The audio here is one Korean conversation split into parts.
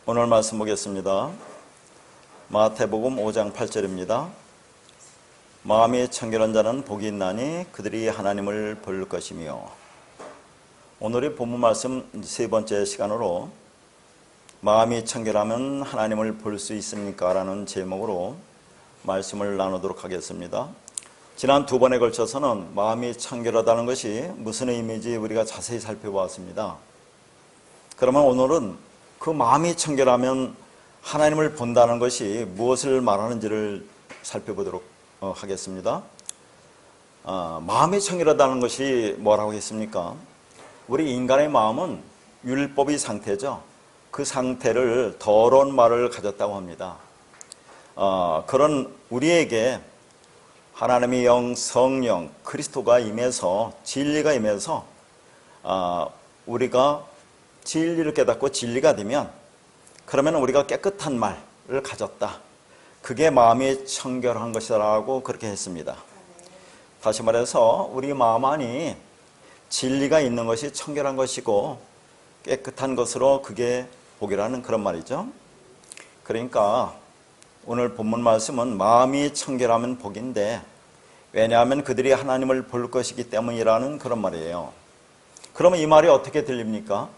오늘 말씀 보겠습니다. 마태복음 5장 8절입니다. 마음이 청결한 자는 복이 있나니 그들이 하나님을 볼 것이며. 오늘의 본문 말씀 세 번째 시간으로 마음이 청결하면 하나님을 볼 수 있습니까? 라는 제목으로 말씀을 나누도록 하겠습니다. 지난 두 번에 걸쳐서는 마음이 청결하다는 것이 무슨 의미인지 우리가 자세히 살펴보았습니다. 그러면 오늘은 그 마음이 청결하면 하나님을 본다는 것이 무엇을 말하는지를 살펴보도록 하겠습니다. 마음이 청결하다는 것이 뭐라고 했습니까? 우리 인간의 마음은 율법의 상태죠. 그 상태를 더러운 말을 가졌다고 합니다. 그런 우리에게 하나님의 영, 성령, 그리스도가 임해서 진리가 임해서 우리가 진리를 깨닫고 진리가 되면 그러면 우리가 깨끗한 말을 가졌다. 그게 마음이 청결한 것이라고 그렇게 했습니다. 다시 말해서 우리 마음 안이 진리가 있는 것이 청결한 것이고 깨끗한 것으로 그게 복이라는 그런 말이죠. 그러니까 오늘 본문 말씀은 마음이 청결하면 복인데 왜냐하면 그들이 하나님을 볼 것이기 때문이라는 그런 말이에요. 그러면 이 말이 어떻게 들립니까?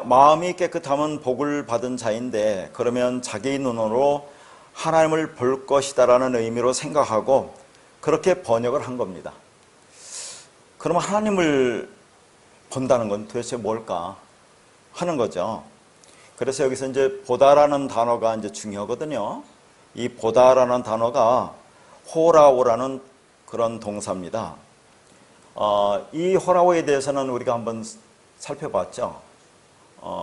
마음이 깨끗하면 복을 받은 자인데 그러면 자기의 눈으로 하나님을 볼 것이다라는 의미로 생각하고 그렇게 번역을 한 겁니다. 그러면 하나님을 본다는 건 도대체 뭘까 하는 거죠. 그래서 여기서 이제 보다라는 단어가 이제 중요하거든요. 이 보다라는 단어가 호라오라는 그런 동사입니다. 이 호라오에 대해서는 우리가 한번 살펴봤죠.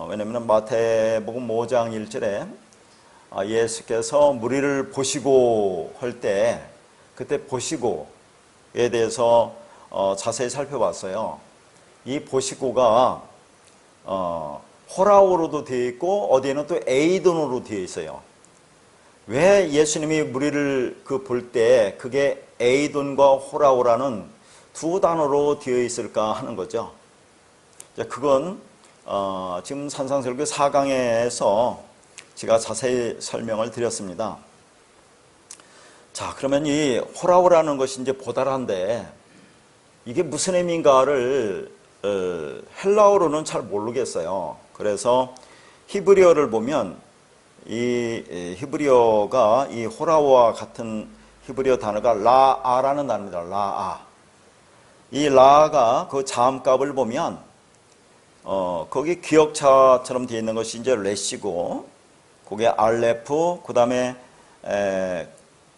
왜냐하면 마태복음 5장 1절에 예수께서 무리를 보시고 할 때 그때 보시고에 대해서 자세히 살펴봤어요. 이 보시고가 호라오로도 되어 있고 어디에는 또 에이돈으로 되어 있어요. 왜 예수님이 무리를 볼 때 그게 에이돈과 호라오라는 두 단어로 되어 있을까 하는 거죠. 그건 지금 산상설교 4강에서 제가 자세히 설명을 드렸습니다. 자, 그러면 이 호라오라는 것이 이제 보다란데 이게 무슨 의미인가를 헬라어로는 잘 모르겠어요. 그래서 히브리어를 보면 이 히브리어가 이 호라오와 같은 히브리어 단어가 라아라는 단어입니다. 라아. 이 라아가 그 자음값을 보면 거기 기역자처럼 되어 있는 것이 이제 레시고, 그게 알레프, 그 다음에,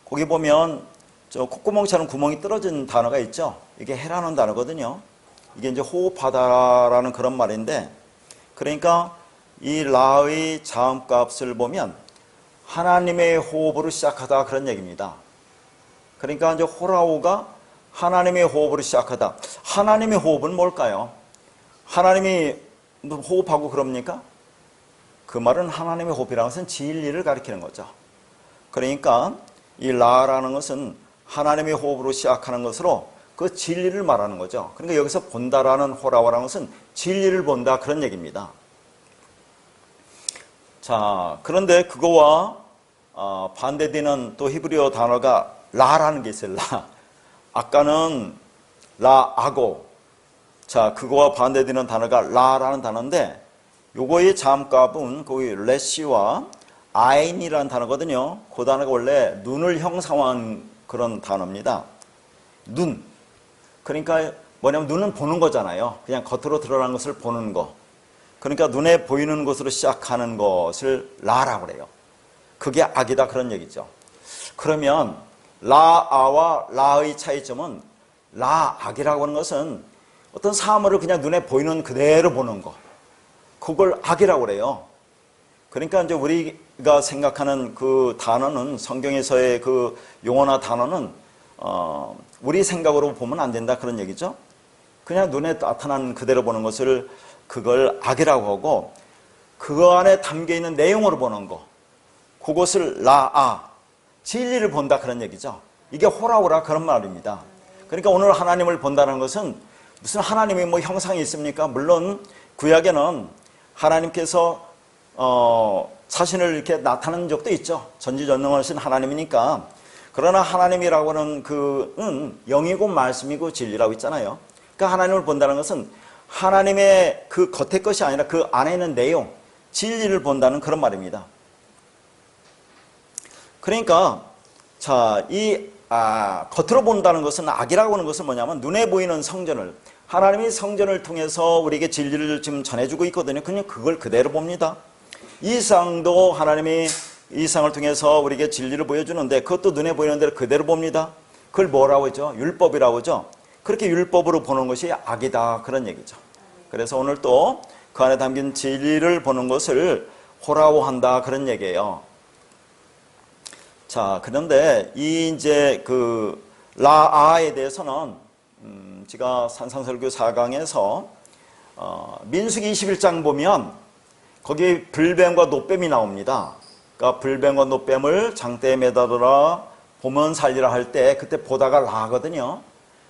거기 보면 저 콧구멍처럼 구멍이 떨어진 단어가 있죠? 이게 해라는 단어거든요. 이게 이제 호흡하다라는 그런 말인데, 그러니까 이 라의 자음값을 보면 하나님의 호흡으로 시작하다 그런 얘기입니다. 그러니까 이제 호라오가 하나님의 호흡으로 시작하다. 하나님의 호흡은 뭘까요? 하나님이 호흡하고 그럽니까? 그 말은 하나님의 호흡이라는 것은 진리를 가리키는 거죠. 그러니까 이 라라는 것은 하나님의 호흡으로 시작하는 것으로 그 진리를 말하는 거죠. 그러니까 여기서 본다라는 호라오라는 것은 진리를 본다 그런 얘기입니다. 자, 그런데 그거와 반대되는 또 히브리어 단어가 라라는 게 있어요. 라. 아까는 라아고, 자, 그거와 반대되는 단어가 라라는 단어인데 요거의 자음값은 거기 레시와 아인이라는 단어거든요. 그 단어가 원래 눈을 형상화한 그런 단어입니다. 눈. 그러니까 뭐냐면 눈은 보는 거잖아요. 그냥 겉으로 드러나는 것을 보는 거. 그러니까 눈에 보이는 것으로 시작하는 것을 라라고 그래요. 그게 악이다 그런 얘기죠. 그러면 라아와 라의 차이점은 라악이라고 하는 것은 어떤 사물을 그냥 눈에 보이는 그대로 보는 거. 그걸 악이라고 그래요. 그러니까 이제 우리가 생각하는 그 단어는 성경에서의 그 용어나 단어는 우리 생각으로 보면 안 된다 그런 얘기죠. 그냥 눈에 나타난 그대로 보는 것을 그걸 악이라고 하고 그거 안에 담겨있는 내용으로 보는 거. 그것을 라아, 진리를 본다 그런 얘기죠. 이게 호라오라 그런 말입니다. 그러니까 오늘 하나님을 본다는 것은 무슨 하나님의 뭐 형상이 있습니까? 물론 구약에는 하나님께서 자신을 이렇게 나타낸 적도 있죠. 전지전능하신 하나님이니까. 그러나 하나님이라고 하는 그는 영이고 말씀이고 진리라고 있잖아요. 그러니까 하나님을 본다는 것은 하나님의 그 겉의 것이 아니라 그 안에 있는 내용, 진리를 본다는 그런 말입니다. 그러니까 자, 겉으로 본다는 것은, 악이라고 하는 것은 뭐냐면 눈에 보이는 성전을, 하나님이 성전을 통해서 우리에게 진리를 지금 전해주고 있거든요. 그냥 그걸 그대로 봅니다. 이상도 하나님이 이상을 통해서 우리에게 진리를 보여주는데 그것도 눈에 보이는 대로 그대로 봅니다. 그걸 뭐라고 하죠? 율법이라고 하죠. 그렇게 율법으로 보는 것이 악이다, 그런 얘기죠. 그래서 오늘 또 그 안에 담긴 진리를 보는 것을 호라호한다, 그런 얘기예요. 자, 그런데 이제 그 라아에 대해서는 제가 산상설교 4강에서 민수기 21장 보면 거기 불뱀과 노뱀이 나옵니다. 그러니까 불뱀과 노뱀을 장대에 매다더라 보면 살리라 할 때 그때 보다가 라거든요.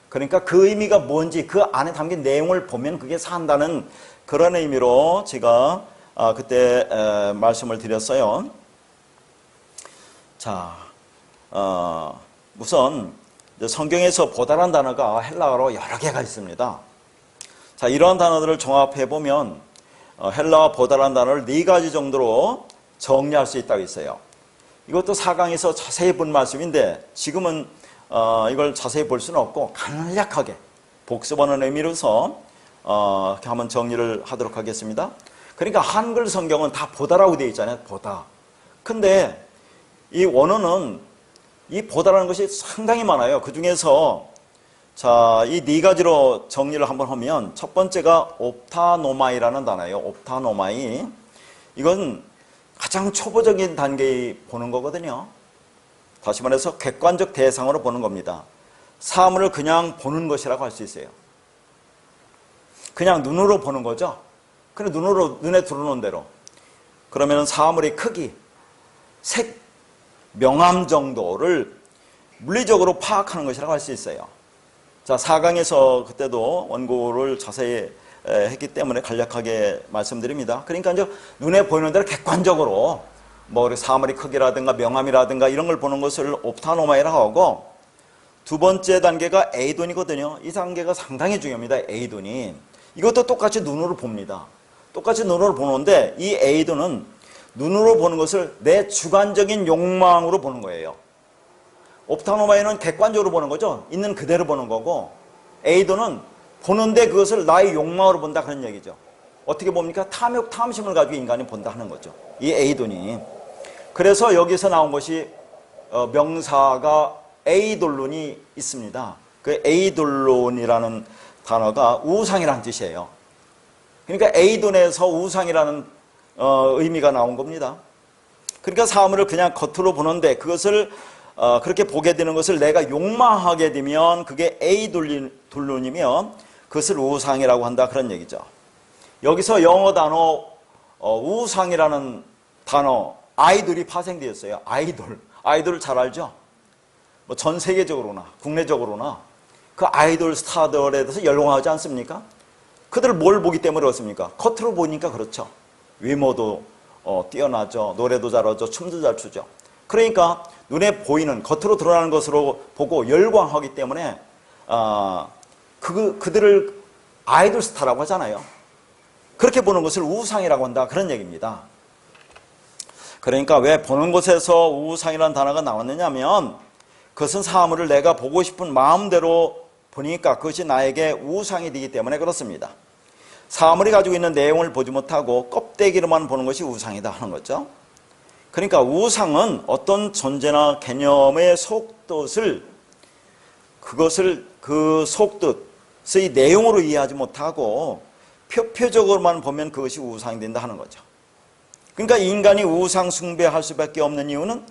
그러니까 그 의미가 뭔지 그 안에 담긴 내용을 보면 그게 산다는 그런 의미로 제가 그때 말씀을 드렸어요. 자, 우선 성경에서 보다란 단어가 헬라어로 여러 개가 있습니다. 자, 이러한 단어들을 종합해 보면 헬라어 보다란 단어를 4가지 정도로 정리할 수 있다고 있어요. 이것도 4강에서 자세히 본 말씀인데 지금은 이걸 자세히 볼 수는 없고 간략하게 복습하는 의미로서 이렇게 한번 정리를 하도록 하겠습니다. 그러니까 한글 성경은 다 보다라고 되어 있잖아요. 보다. 근데 이 원어는 이 보다라는 것이 상당히 많아요. 그 중에서 자, 이 4가지로 정리를 한번 하면 첫 번째가 옵타노마이라는 단어예요. 옵타노마이. 이건 가장 초보적인 단계에 보는 거거든요. 다시 말해서 객관적 대상으로 보는 겁니다. 사물을 그냥 보는 것이라고 할 수 있어요. 그냥 눈으로 보는 거죠. 그냥 눈에 들어오는 대로. 그러면 사물의 크기, 색, 명암 정도를 물리적으로 파악하는 것이라고 할 수 있어요. 자, 4강에서 그때도 원고를 자세히 했기 때문에 간략하게 말씀드립니다. 그러니까 이제 눈에 보이는 대로 객관적으로 뭐 사물의 크기라든가 명암이라든가 이런 걸 보는 것을 옵타노마이라고 하고, 두 번째 단계가 에이돈이거든요. 이 단계가 상당히 중요합니다. 에이돈이. 이것도 똑같이 눈으로 봅니다. 똑같이 눈으로 보는데 이 에이돈은 눈으로 보는 것을 내 주관적인 욕망으로 보는 거예요. 옵타노마이는 객관적으로 보는 거죠. 있는 그대로 보는 거고, 에이돈은 보는데 그것을 나의 욕망으로 본다, 그런 얘기죠. 어떻게 봅니까? 탐욕, 탐심을 가지고 인간이 본다 하는 거죠. 이 에이돈이. 그래서 여기서 나온 것이 명사가 에이돌론이 있습니다. 그 에이돌론이라는 단어가 우상이라는 뜻이에요. 그러니까 에이돈에서 우상이라는 의미가 나온 겁니다. 그러니까 사물을 그냥 겉으로 보는데 그것을 그렇게 보게 되는 것을 내가 욕망하게 되면 그게 에이돌론이면 그것을 우상이라고 한다, 그런 얘기죠. 여기서 영어 단어 우상이라는 단어 아이돌이 파생되었어요. 아이돌을 잘 알죠? 뭐 전 세계적으로나 국내적으로나 그 아이돌 스타들에 대해서 열광하지 않습니까? 그들을 뭘 보기 때문에 그렇습니까? 겉으로 보니까 그렇죠. 외모도 뛰어나죠. 노래도 잘하죠. 춤도 잘 추죠. 그러니까 눈에 보이는 겉으로 드러나는 것으로 보고 열광하기 때문에 그들을 아이돌 스타라고 하잖아요. 그렇게 보는 것을 우상이라고 한다, 그런 얘기입니다. 그러니까 왜 보는 곳에서 우상이라는 단어가 나왔느냐 하면 그것은 사물을 내가 보고 싶은 마음대로 보니까 그것이 나에게 우상이 되기 때문에 그렇습니다. 사물이 가지고 있는 내용을 보지 못하고 껍데기로만 보는 것이 우상이다 하는 거죠. 그러니까 우상은 어떤 존재나 개념의 속뜻을 그 속뜻의 내용으로 이해하지 못하고 표표적으로만 보면 그것이 우상이 된다 하는 거죠. 그러니까 인간이 우상 숭배할 수밖에 없는 이유는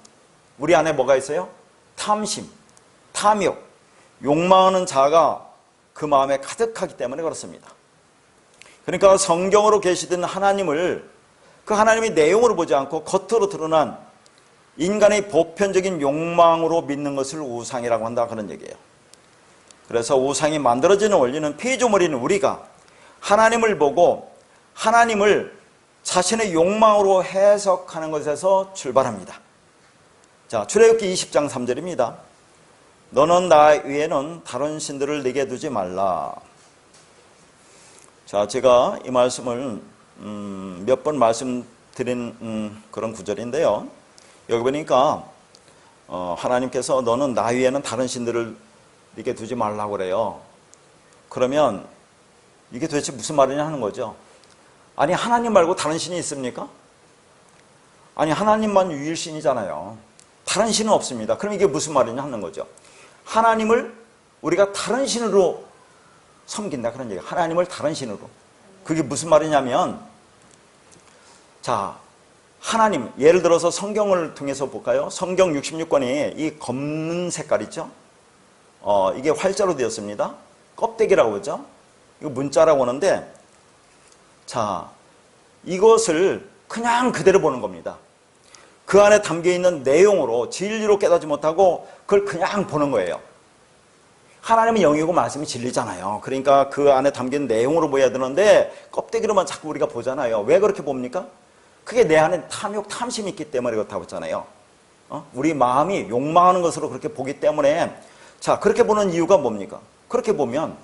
우리 안에 뭐가 있어요? 탐심, 탐욕, 욕망하는 자가 그 마음에 가득하기 때문에 그렇습니다. 그러니까 성경으로 계시던 하나님을 그 하나님의 내용으로 보지 않고 겉으로 드러난 인간의 보편적인 욕망으로 믿는 것을 우상이라고 한다, 그런 얘기예요. 그래서 우상이 만들어지는 원리는 피조물인 우리가 하나님을 보고 하나님을 자신의 욕망으로 해석하는 것에서 출발합니다. 자, 출애굽기 20장 3절입니다. 너는 나 위에는 다른 신들을 내게 두지 말라. 자, 제가 이 말씀을 몇 번 말씀드린 그런 구절인데요. 여기 보니까 하나님께서 너는 나 위에는 다른 신들을 내게 두지 말라고 그래요. 그러면 이게 도대체 무슨 말이냐 하는 거죠. 아니, 하나님 말고 다른 신이 있습니까? 아니, 하나님만 유일신이잖아요. 다른 신은 없습니다. 그럼 이게 무슨 말이냐 하는 거죠. 하나님을 우리가 다른 신으로 섬긴다 그런 얘기예요. 하나님을 다른 신으로. 그게 무슨 말이냐면, 자, 하나님, 예를 들어서 성경을 통해서 볼까요? 성경 66권이 이 검은 색깔 있죠? 이게 활자로 되었습니다. 껍데기라고 그러죠? 이거 문자라고 하는데, 자, 이것을 그냥 그대로 보는 겁니다. 그 안에 담겨있는 내용으로 진리로 깨닫지 못하고 그걸 그냥 보는 거예요. 하나님은 영이고 말씀이 진리잖아요. 그러니까 그 안에 담긴 내용으로 보여야 되는데 껍데기로만 자꾸 우리가 보잖아요. 왜 그렇게 봅니까? 그게 내 안에 탐욕, 탐심이 있기 때문에 그렇다고 했잖아요. 우리 마음이 욕망하는 것으로 그렇게 보기 때문에. 자, 그렇게 보는 이유가 뭡니까? 그렇게 보면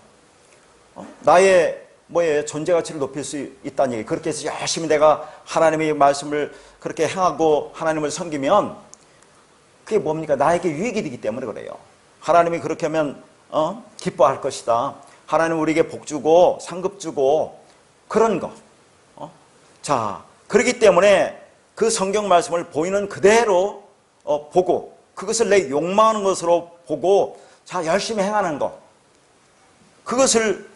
나의 존재 가치를 높일 수 있다는 얘기. 그렇게 해서 열심히 내가 하나님의 말씀을 그렇게 행하고 하나님을 섬기면 그게 뭡니까? 나에게 유익이 되기 때문에 그래요. 하나님이 그렇게 하면 기뻐할 것이다. 하나님 우리에게 복 주고 상급 주고 그런 거. 자, 그렇기 때문에 그 성경 말씀을 보이는 그대로 보고 그것을 내 욕망하는 것으로 보고 자, 열심히 행하는 거. 그것을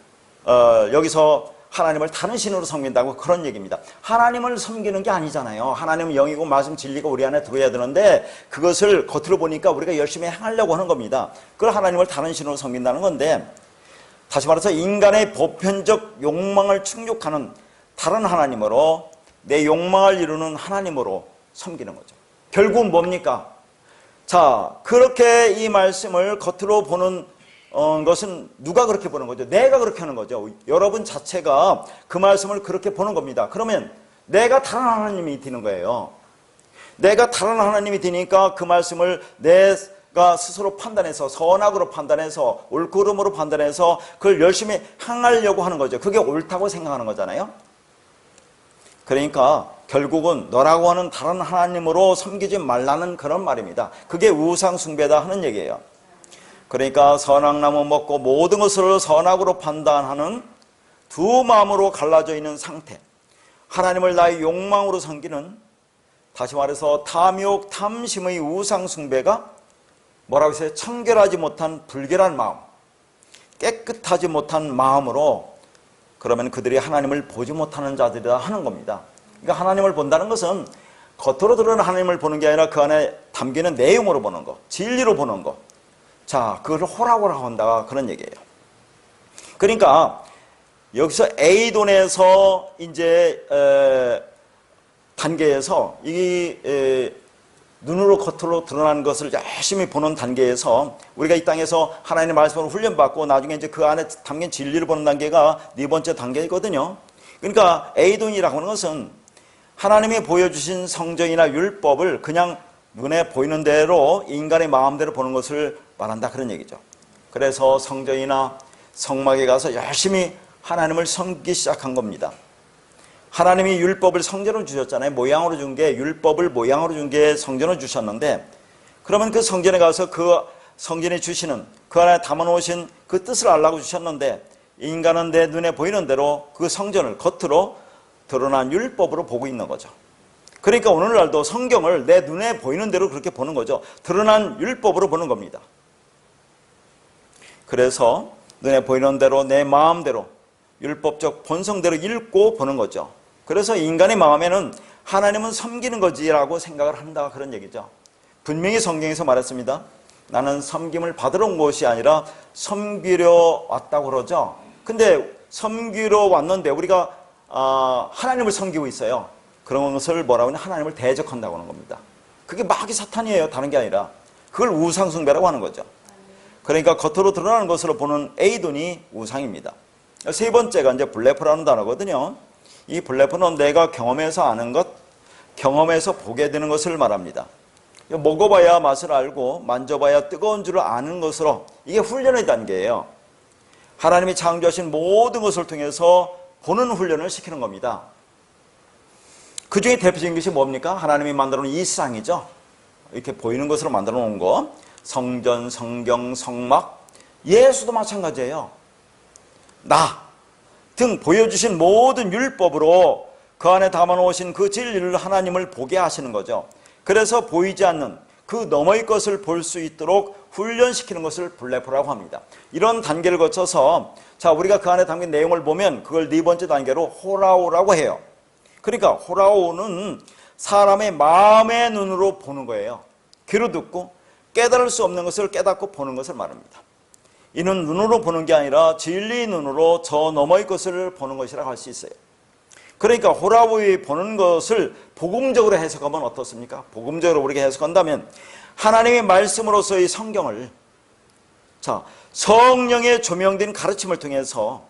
여기서 하나님을 다른 신으로 섬긴다고 그런 얘기입니다. 하나님을 섬기는 게 아니잖아요. 하나님은 영이고 말씀 진리가 우리 안에 들어야 되는데 그것을 겉으로 보니까 우리가 열심히 행하려고 하는 겁니다. 그걸 하나님을 다른 신으로 섬긴다는 건데, 다시 말해서 인간의 보편적 욕망을 충족하는 다른 하나님으로, 내 욕망을 이루는 하나님으로 섬기는 거죠. 결국은 뭡니까? 자, 그렇게 이 말씀을 겉으로 보는 것은 누가 그렇게 보는 거죠? 내가 그렇게 하는 거죠. 여러분 자체가 그 말씀을 그렇게 보는 겁니다. 그러면 내가 다른 하나님이 되는 거예요. 내가 다른 하나님이 되니까 그 말씀을 내가 스스로 판단해서 선악으로 판단해서 옳고름으로 판단해서 그걸 열심히 행하려고 하는 거죠. 그게 옳다고 생각하는 거잖아요. 그러니까 결국은 너라고 하는 다른 하나님으로 섬기지 말라는 그런 말입니다. 그게 우상 숭배다 하는 얘기예요. 그러니까 선악나무 먹고 모든 것을 선악으로 판단하는 두 마음으로 갈라져 있는 상태, 하나님을 나의 욕망으로 섬기는, 다시 말해서 탐욕, 탐심의 우상 숭배가 뭐라고 했어요? 청결하지 못한 불결한 마음, 깨끗하지 못한 마음으로, 그러면 그들이 하나님을 보지 못하는 자들이다 하는 겁니다. 그러니까 하나님을 본다는 것은 겉으로 드러나는 하나님을 보는 게 아니라 그 안에 담기는 내용으로 보는 거, 진리로 보는 거. 자, 그걸 호락호락 한다 그런 얘기예요. 그러니까 여기서 에이돈에서 이제 단계에서 이 눈으로 겉으로 드러나는 것을 열심히 보는 단계에서 우리가 이 땅에서 하나님의 말씀으로 훈련받고 나중에 이제 그 안에 담긴 진리를 보는 단계가 네 번째 단계이거든요. 그러니까 에이돈이라고 하는 것은 하나님이 보여주신 성경이나 율법을 그냥 눈에 보이는 대로 인간의 마음대로 보는 것을 말한다 그런 얘기죠. 그래서 성전이나 성막에 가서 열심히 하나님을 섬기기 시작한 겁니다. 하나님이 율법을 성전으로 주셨잖아요. 모양으로 준 게, 율법을 모양으로 준 게 성전으로 주셨는데, 그러면 그 성전에 가서 그 성전이 주시는 그 안에 담아놓으신 그 뜻을 알라고 주셨는데, 인간은 내 눈에 보이는 대로 그 성전을 겉으로 드러난 율법으로 보고 있는 거죠. 그러니까 오늘날도 성경을 내 눈에 보이는 대로 그렇게 보는 거죠. 드러난 율법으로 보는 겁니다. 그래서 눈에 보이는 대로 내 마음대로 율법적 본성대로 읽고 보는 거죠. 그래서 인간의 마음에는 하나님은 섬기는 거지라고 생각을 한다 그런 얘기죠. 분명히 성경에서 말했습니다. 나는 섬김을 받으러 온 것이 아니라 섬기려 왔다고 그러죠. 근데 섬기러 왔는데 우리가 하나님을 섬기고 있어요. 그런 것을 뭐라고 하냐, 하나님을 대적한다고 하는 겁니다. 그게 마귀 사탄이에요. 다른 게 아니라 그걸 우상숭배라고 하는 거죠. 그러니까 겉으로 드러나는 것으로 보는 에이돈이 우상입니다. 세 번째가 이제 블레프라는 단어거든요. 이 블레프는 내가 경험해서 아는 것, 경험해서 보게 되는 것을 말합니다. 먹어봐야 맛을 알고 만져봐야 뜨거운 줄 아는 것으로, 이게 훈련의 단계예요. 하나님이 창조하신 모든 것을 통해서 보는 훈련을 시키는 겁니다. 그 중에 대표적인 것이 뭡니까? 하나님이 만들어 놓은 이 세상이죠. 이렇게 보이는 것으로 만들어 놓은 거. 성전, 성경, 성막, 예수도 마찬가지예요. 나 등 보여주신 모든 율법으로 그 안에 담아놓으신 그 진리를 하나님을 보게 하시는 거죠. 그래서 보이지 않는 그 너머의 것을 볼 수 있도록 훈련시키는 것을 블레프라고 합니다. 이런 단계를 거쳐서 자, 우리가 그 안에 담긴 내용을 보면 그걸 네 번째 단계로 호라오라고 해요. 그러니까 호라오는 사람의 마음의 눈으로 보는 거예요. 귀로 듣고 깨달을 수 없는 것을 깨닫고 보는 것을 말합니다. 이는 눈으로 보는 게 아니라 진리의 눈으로 저 너머의 것을 보는 것이라고 할 수 있어요. 그러니까 호라오의 보는 것을 복음적으로 해석하면 어떻습니까? 복음적으로 우리가 해석한다면 하나님의 말씀으로서의 성경을, 자, 성령의 조명된 가르침을 통해서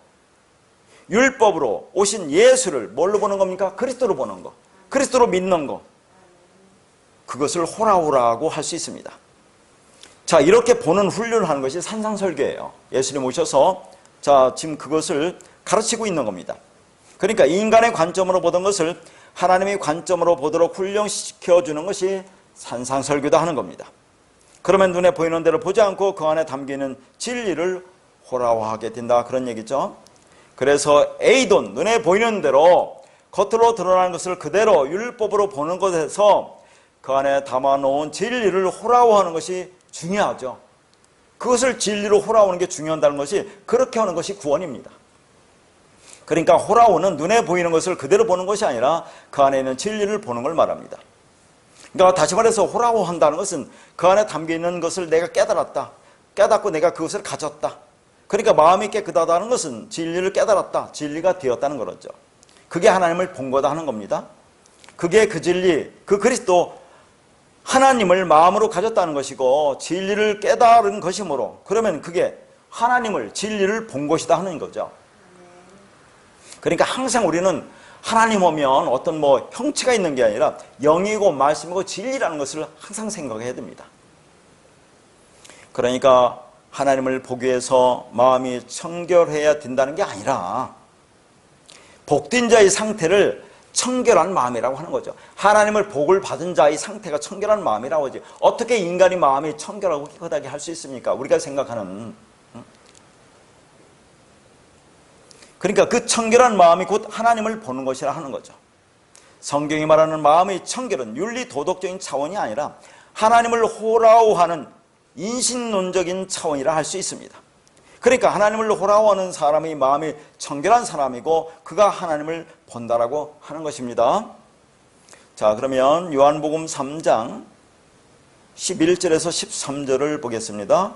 율법으로 오신 예수를 뭘로 보는 겁니까? 그리스도로 보는 거, 그리스도로 믿는 거, 그것을 호라오라고 할 수 있습니다. 자, 이렇게 보는 훈련을 하는 것이 산상설교예요. 예수님 오셔서 자, 지금 그것을 가르치고 있는 겁니다. 그러니까 인간의 관점으로 보던 것을 하나님의 관점으로 보도록 훈련시켜주는 것이 산상설교다 하는 겁니다. 그러면 눈에 보이는 대로 보지 않고 그 안에 담기는 진리를 호라오하게 된다, 그런 얘기죠. 그래서 에이돈, 눈에 보이는 대로 겉으로 드러나는 것을 그대로 율법으로 보는 것에서 그 안에 담아놓은 진리를 호라오하는 것이 중요하죠. 그것을 진리로 호라오는 게 중요하다는 것이, 그렇게 하는 것이 구원입니다. 그러니까 호라오는 눈에 보이는 것을 그대로 보는 것이 아니라 그 안에 있는 진리를 보는 걸 말합니다. 그러니까 다시 말해서 호라오 한다는 것은 그 안에 담겨있는 것을 내가 깨달았다, 깨닫고 내가 그것을 가졌다. 그러니까 마음이 깨끗하다는 것은 진리를 깨달았다, 진리가 되었다는 거죠. 그게 하나님을 본 거다 하는 겁니다. 그게 그 진리, 그 그리스도 하나님을 마음으로 가졌다는 것이고 진리를 깨달은 것이므로, 그러면 그게 하나님을, 진리를 본 것이다 하는 거죠. 그러니까 항상 우리는 하나님 오면 어떤 형체가 있는 게 아니라 영이고 말씀이고 진리라는 것을 항상 생각해야 됩니다. 그러니까 하나님을 보기 위해서 마음이 청결해야 된다는 게 아니라 복된 자의 상태를 청결한 마음이라고 하는 거죠. 하나님을 복을 받은 자의 상태가 청결한 마음이라고 하지. 어떻게 인간이 마음이 청결하고 깨끗하게 할 수 있습니까? 우리가 생각하는. 그러니까 그 청결한 마음이 곧 하나님을 보는 것이라 하는 거죠. 성경이 말하는 마음의 청결은 윤리 도덕적인 차원이 아니라 하나님을 호라오하는 인신론적인 차원이라 할 수 있습니다. 그러니까 하나님을 호라오하는 사람의 마음이 청결한 사람이고 그가 하나님을 본다라고 하는 것입니다. 자, 그러면 요한복음 3장 11절에서 13절을 보겠습니다.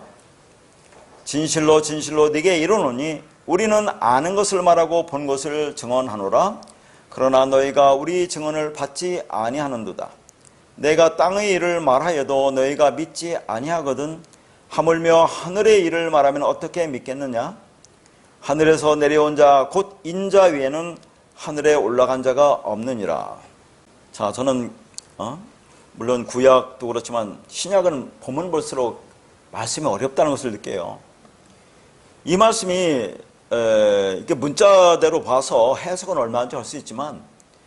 진실로 진실로 네게 이르노니 우리는 아는 것을 말하고 본 것을 증언하노라. 그러나 너희가 우리 증언을 받지 아니하는도다. 내가 땅의 일을 말하여도 너희가 믿지 아니하거든. 하물며 하늘의 일을 말하면 어떻게 믿겠느냐? 하늘에서 내려온 자 곧 인자 위에는 하늘에 올라간 자가 없느니라. 자, 저는 물론 구약도 그렇지만 신약은 보면 볼수록 말씀이 어렵다는 것을 느껴요. 이 말씀이 이렇게 문자대로 봐서 해석은 얼마인지 할 수 있지만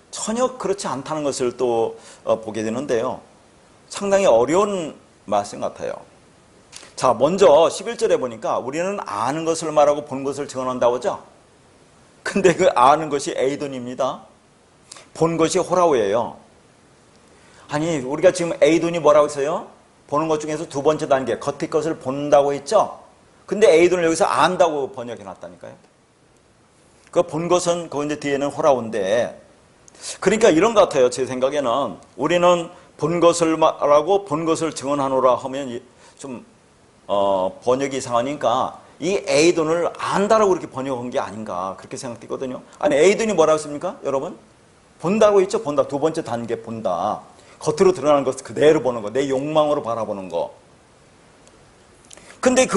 전혀 그렇지 않다는 것을 또 보게 되는데요. 상당히 어려운 말씀 같아요. 자, 먼저 11절에 보니까 우리는 아는 것을 말하고 본 것을 증언한다고 하죠. 근데 그 아는 것이 에이돈입니다. 본 것이 호라오예요. 아니, 우리가 지금 에이돈이 뭐라고 했어요? 보는 것 중에서 두 번째 단계, 겉의 것을 본다고 했죠. 근데 에이돈을 여기서 안다고 번역해 놨다니까요. 그 본 것은 그 이제 뒤에는 호라오인데, 그러니까 이런 것 같아요. 제 생각에는 우리는 본 것을 말하고 본 것을 증언하노라 하면 좀 번역이 이상하니까 이 에이돈을 안다라고 그렇게 번역한 게 아닌가 그렇게 생각되거든요. 아니, 에이돈이 뭐라고 했습니까? 여러분, 본다고 했죠. 본다. 두 번째 단계 본다. 겉으로 드러나는 것을 그대로 보는 거, 내 욕망으로 바라보는 거. 근데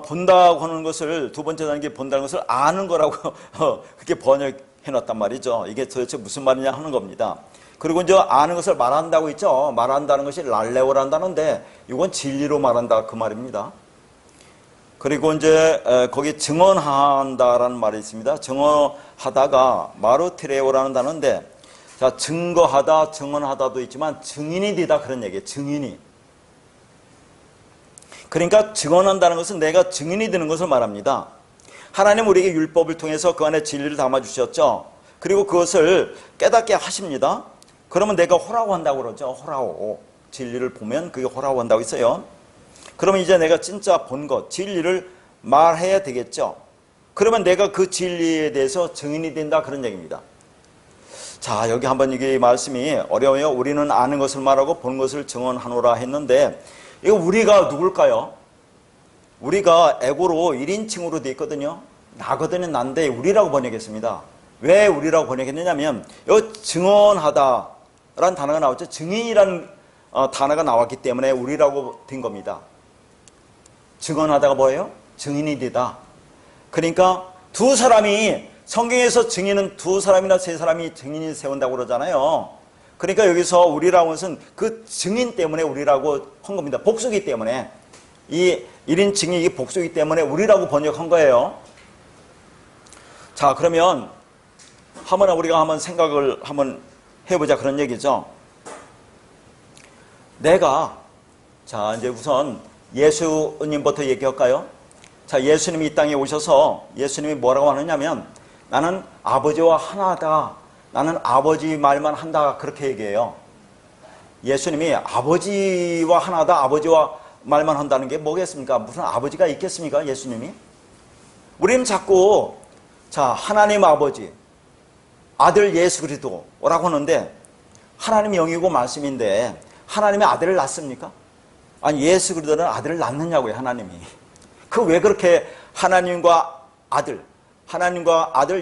본다고 하는 것을, 두 번째 단계 본다는 것을 아는 거라고 그렇게 번역해 해놨단 말이죠. 이게 도대체 무슨 말이냐 하는 겁니다. 그리고 이제 아는 것을 말한다고 있죠. 말한다는 것이 랄레오란다는데 이건 진리로 말한다 그 말입니다. 그리고 이제 거기 증언한다라는 말이 있습니다. 증언하다가 마르티레오라는 단어인데, 자, 증거하다, 증언하다도 있지만 증인이 되다 그런 얘기예요. 증인이. 그러니까 증언한다는 것은 내가 증인이 되는 것을 말합니다. 하나님 우리에게 율법을 통해서 그 안에 진리를 담아주셨죠. 그리고 그것을 깨닫게 하십니다. 그러면 내가 호라고 한다고 그러죠. 호라오. 진리를 보면 그게 호라고 한다고 있어요. 그러면 이제 내가 진짜 본 것, 진리를 말해야 되겠죠. 그러면 내가 그 진리에 대해서 증인이 된다 그런 얘기입니다. 자, 여기 한번 이게 말씀이 어려워요. 우리는 아는 것을 말하고 본 것을 증언하노라 했는데, 이거 우리가 누굴까요? 우리가 에고로 1인칭으로 되어 있거든요. 나거든요. 난데 우리라고 번역했습니다. 왜 우리라고 번역했느냐면 여기 증언하다라는 단어가 나왔죠. 증인이라는 단어가 나왔기 때문에 우리라고 된 겁니다. 증언하다가 뭐예요? 증인이 되다. 그러니까 두 사람이, 성경에서 증인은 두 사람이나 세 사람이 증인이 세운다고 그러잖아요. 그러니까 여기서 우리라고 하는 것은 그 증인 때문에 우리라고 한 겁니다. 복수기 때문에. 이 1인칭이 이게 복수기 때문에 우리라고 번역한 거예요. 자, 그러면 우리가 한번 생각을 한번 해보자 그런 얘기죠. 내가, 자, 이제 우선 예수님부터 얘기할까요? 자, 예수님이 이 땅에 오셔서 예수님이 뭐라고 하느냐면 나는 아버지와 하나다. 나는 아버지 말만 한다. 그렇게 얘기해요. 예수님이 아버지와 하나다. 아버지와 말만 한다는 게 뭐겠습니까? 무슨 아버지가 있겠습니까? 예수님이? 우리는 자꾸 자, 하나님 아버지, 아들 예수 그리스도라고 하는데 하나님이 영이고 말씀인데 하나님의 아들을 낳습니까? 아니, 예수 그리스도는 아들을 낳느냐고요, 하나님이. 그 왜 그렇게 하나님과 아들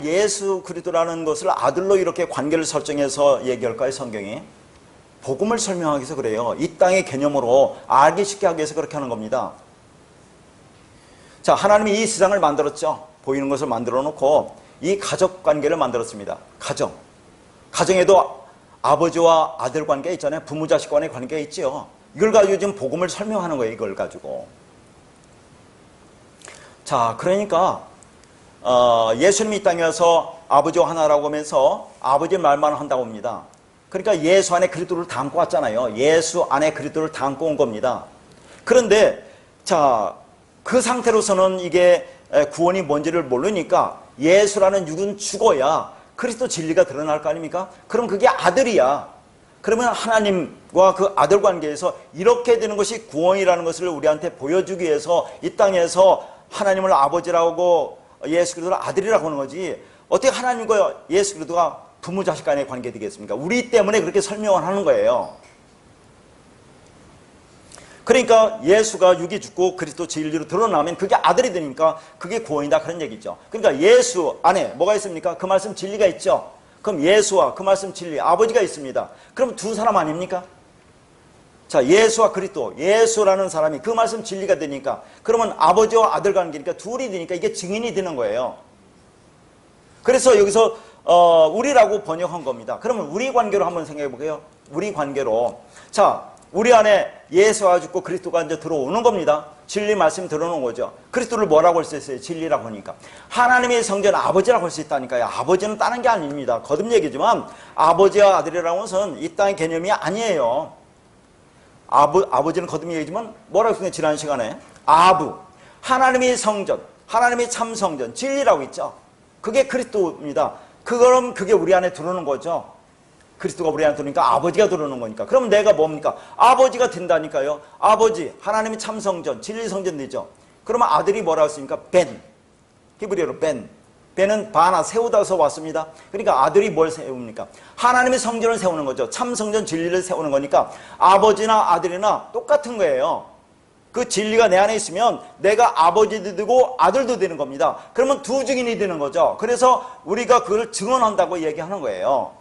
예수 그리스도라는 것을 아들로 이렇게 관계를 설정해서 얘기할까요, 성경이? 복음을 설명하기 위해서 그래요. 이 땅의 개념으로 알기 쉽게 하기 위해서 그렇게 하는 겁니다. 자, 하나님이 이 세상을 만들었죠. 보이는 것을 만들어 놓고 이 가족 관계를 만들었습니다. 가정에도 아버지와 아들 관계 있잖아요. 부모 자식 간의 관계가 있죠. 이걸 가지고 지금 복음을 설명하는 거예요. 이걸 가지고. 자, 그러니까 예수님이 이 땅에 와서 아버지와 하나라고 하면서 아버지 말만 한다고 합니다. 그러니까 예수 안에 그리스도를 담고 왔잖아요. 예수 안에 그리스도를 담고 온 겁니다. 그런데 자, 그 상태로서는 이게 구원이 뭔지를 모르니까 예수라는 육은 죽어야 그리스도 진리가 드러날 거 아닙니까? 그럼 그게 아들이야. 그러면 하나님과 그 아들 관계에서 이렇게 되는 것이 구원이라는 것을 우리한테 보여주기 위해서 이 땅에서 하나님을 아버지라고 예수 그리스도를 아들이라고 하는 거지. 어떻게 하나님과 예수 그리스도가 부모 자식 간의 관계 되겠습니까? 우리 때문에 그렇게 설명을 하는 거예요. 그러니까 예수가 육이 죽고 그리스도 진리로 드러나면 그게 아들이 되니까 그게 구원이다 그런 얘기죠. 그러니까 예수 안에 뭐가 있습니까? 그 말씀 진리가 있죠. 그럼 예수와 그 말씀 진리 아버지가 있습니다. 그럼 두 사람 아닙니까? 자, 예수와 그리스도, 예수라는 사람이 그 말씀 진리가 되니까 그러면 아버지와 아들 관계니까 둘이 되니까 이게 증인이 되는 거예요. 그래서 여기서 우리라고 번역한 겁니다. 그러면 우리 관계로 한번 생각해 볼게요. 우리 관계로. 자, 우리 안에 예수가 죽고 그리스도가 이제 들어오는 겁니다. 진리 말씀이 들어오는 거죠. 그리스도를 뭐라고 할 수 있어요? 진리라고 하니까. 하나님의 성전 아버지라고 할 수 있다니까요. 아버지는 다른 게 아닙니다. 거듭 얘기지만 아버지와 아들이라는 것은 이 땅의 개념이 아니에요. 아버지는 거듭 얘기지만 뭐라고 했어요? 지난 시간에 아부, 하나님의 성전, 하나님의 참 성전, 진리라고 있죠. 그게 그리스도입니다. 그럼 그게 우리 안에 들어오는 거죠. 그리스도가 우리 안에 들어오니까 아버지가 들어오는 거니까. 그럼 내가 뭡니까? 아버지가 된다니까요. 아버지, 하나님의 참 성전, 진리 성전 되죠. 그러면 아들이 뭐라고 했습니까? 벤. 히브리어로 벤. 벤은 바나, 세우다서 왔습니다. 그러니까 아들이 뭘 세웁니까? 하나님의 성전을 세우는 거죠. 참 성전 진리를 세우는 거니까 아버지나 아들이나 똑같은 거예요. 그 진리가 내 안에 있으면 내가 아버지도 되고 아들도 되는 겁니다. 그러면 두 증인이 되는 거죠. 그래서 우리가 그걸 증언한다고 얘기하는 거예요.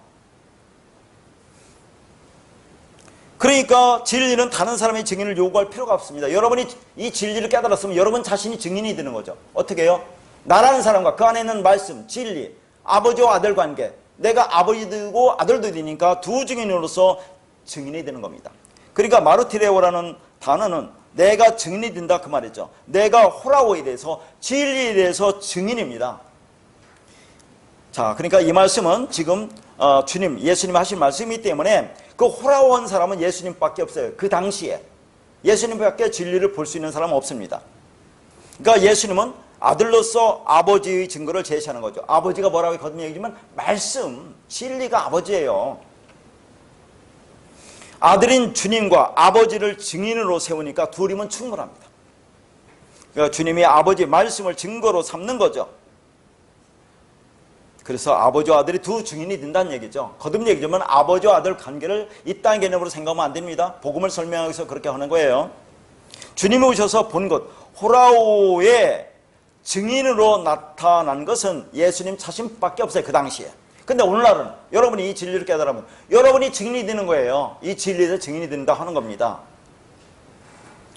그러니까 진리는 다른 사람의 증인을 요구할 필요가 없습니다. 여러분이 이 진리를 깨달았으면 여러분 자신이 증인이 되는 거죠. 어떻게 해요? 나라는 사람과 그 안에 있는 말씀, 진리, 아버지와 아들 관계. 내가 아버지도 아들도 되니까 두 증인으로서 증인이 되는 겁니다. 그러니까 마르티레오라는 단어는 내가 증인이 된다 그 말이죠. 내가 호라오에 대해서, 진리에 대해서 증인입니다. 자, 그러니까 이 말씀은 지금 주님, 예수님 하신 말씀이기 때문에 그 호라오한 사람은 예수님밖에 없어요. 그 당시에 예수님밖에 진리를 볼 수 있는 사람은 없습니다. 그러니까 예수님은 아들로서 아버지의 증거를 제시하는 거죠. 아버지가 뭐라고 거듭 얘기지만 말씀, 진리가 아버지예요. 아들인 주님과 아버지를 증인으로 세우니까 둘이면 충분합니다. 그러니까 주님이 아버지 말씀을 증거로 삼는 거죠. 그래서 아버지와 아들이 두 증인이 된다는 얘기죠. 거듭 얘기지만 아버지와 아들 관계를 이딴 개념으로 생각하면 안 됩니다. 복음을 설명하기 위해서 그렇게 하는 거예요. 주님이 오셔서 본 것, 호라오의 증인으로 나타난 것은 예수님 자신밖에 없어요. 그 당시에. 근데 오늘날은 여러분이 이 진리를 깨달으면 여러분이 증인이 되는 거예요. 이 진리에서 증인이 된다 하는 겁니다.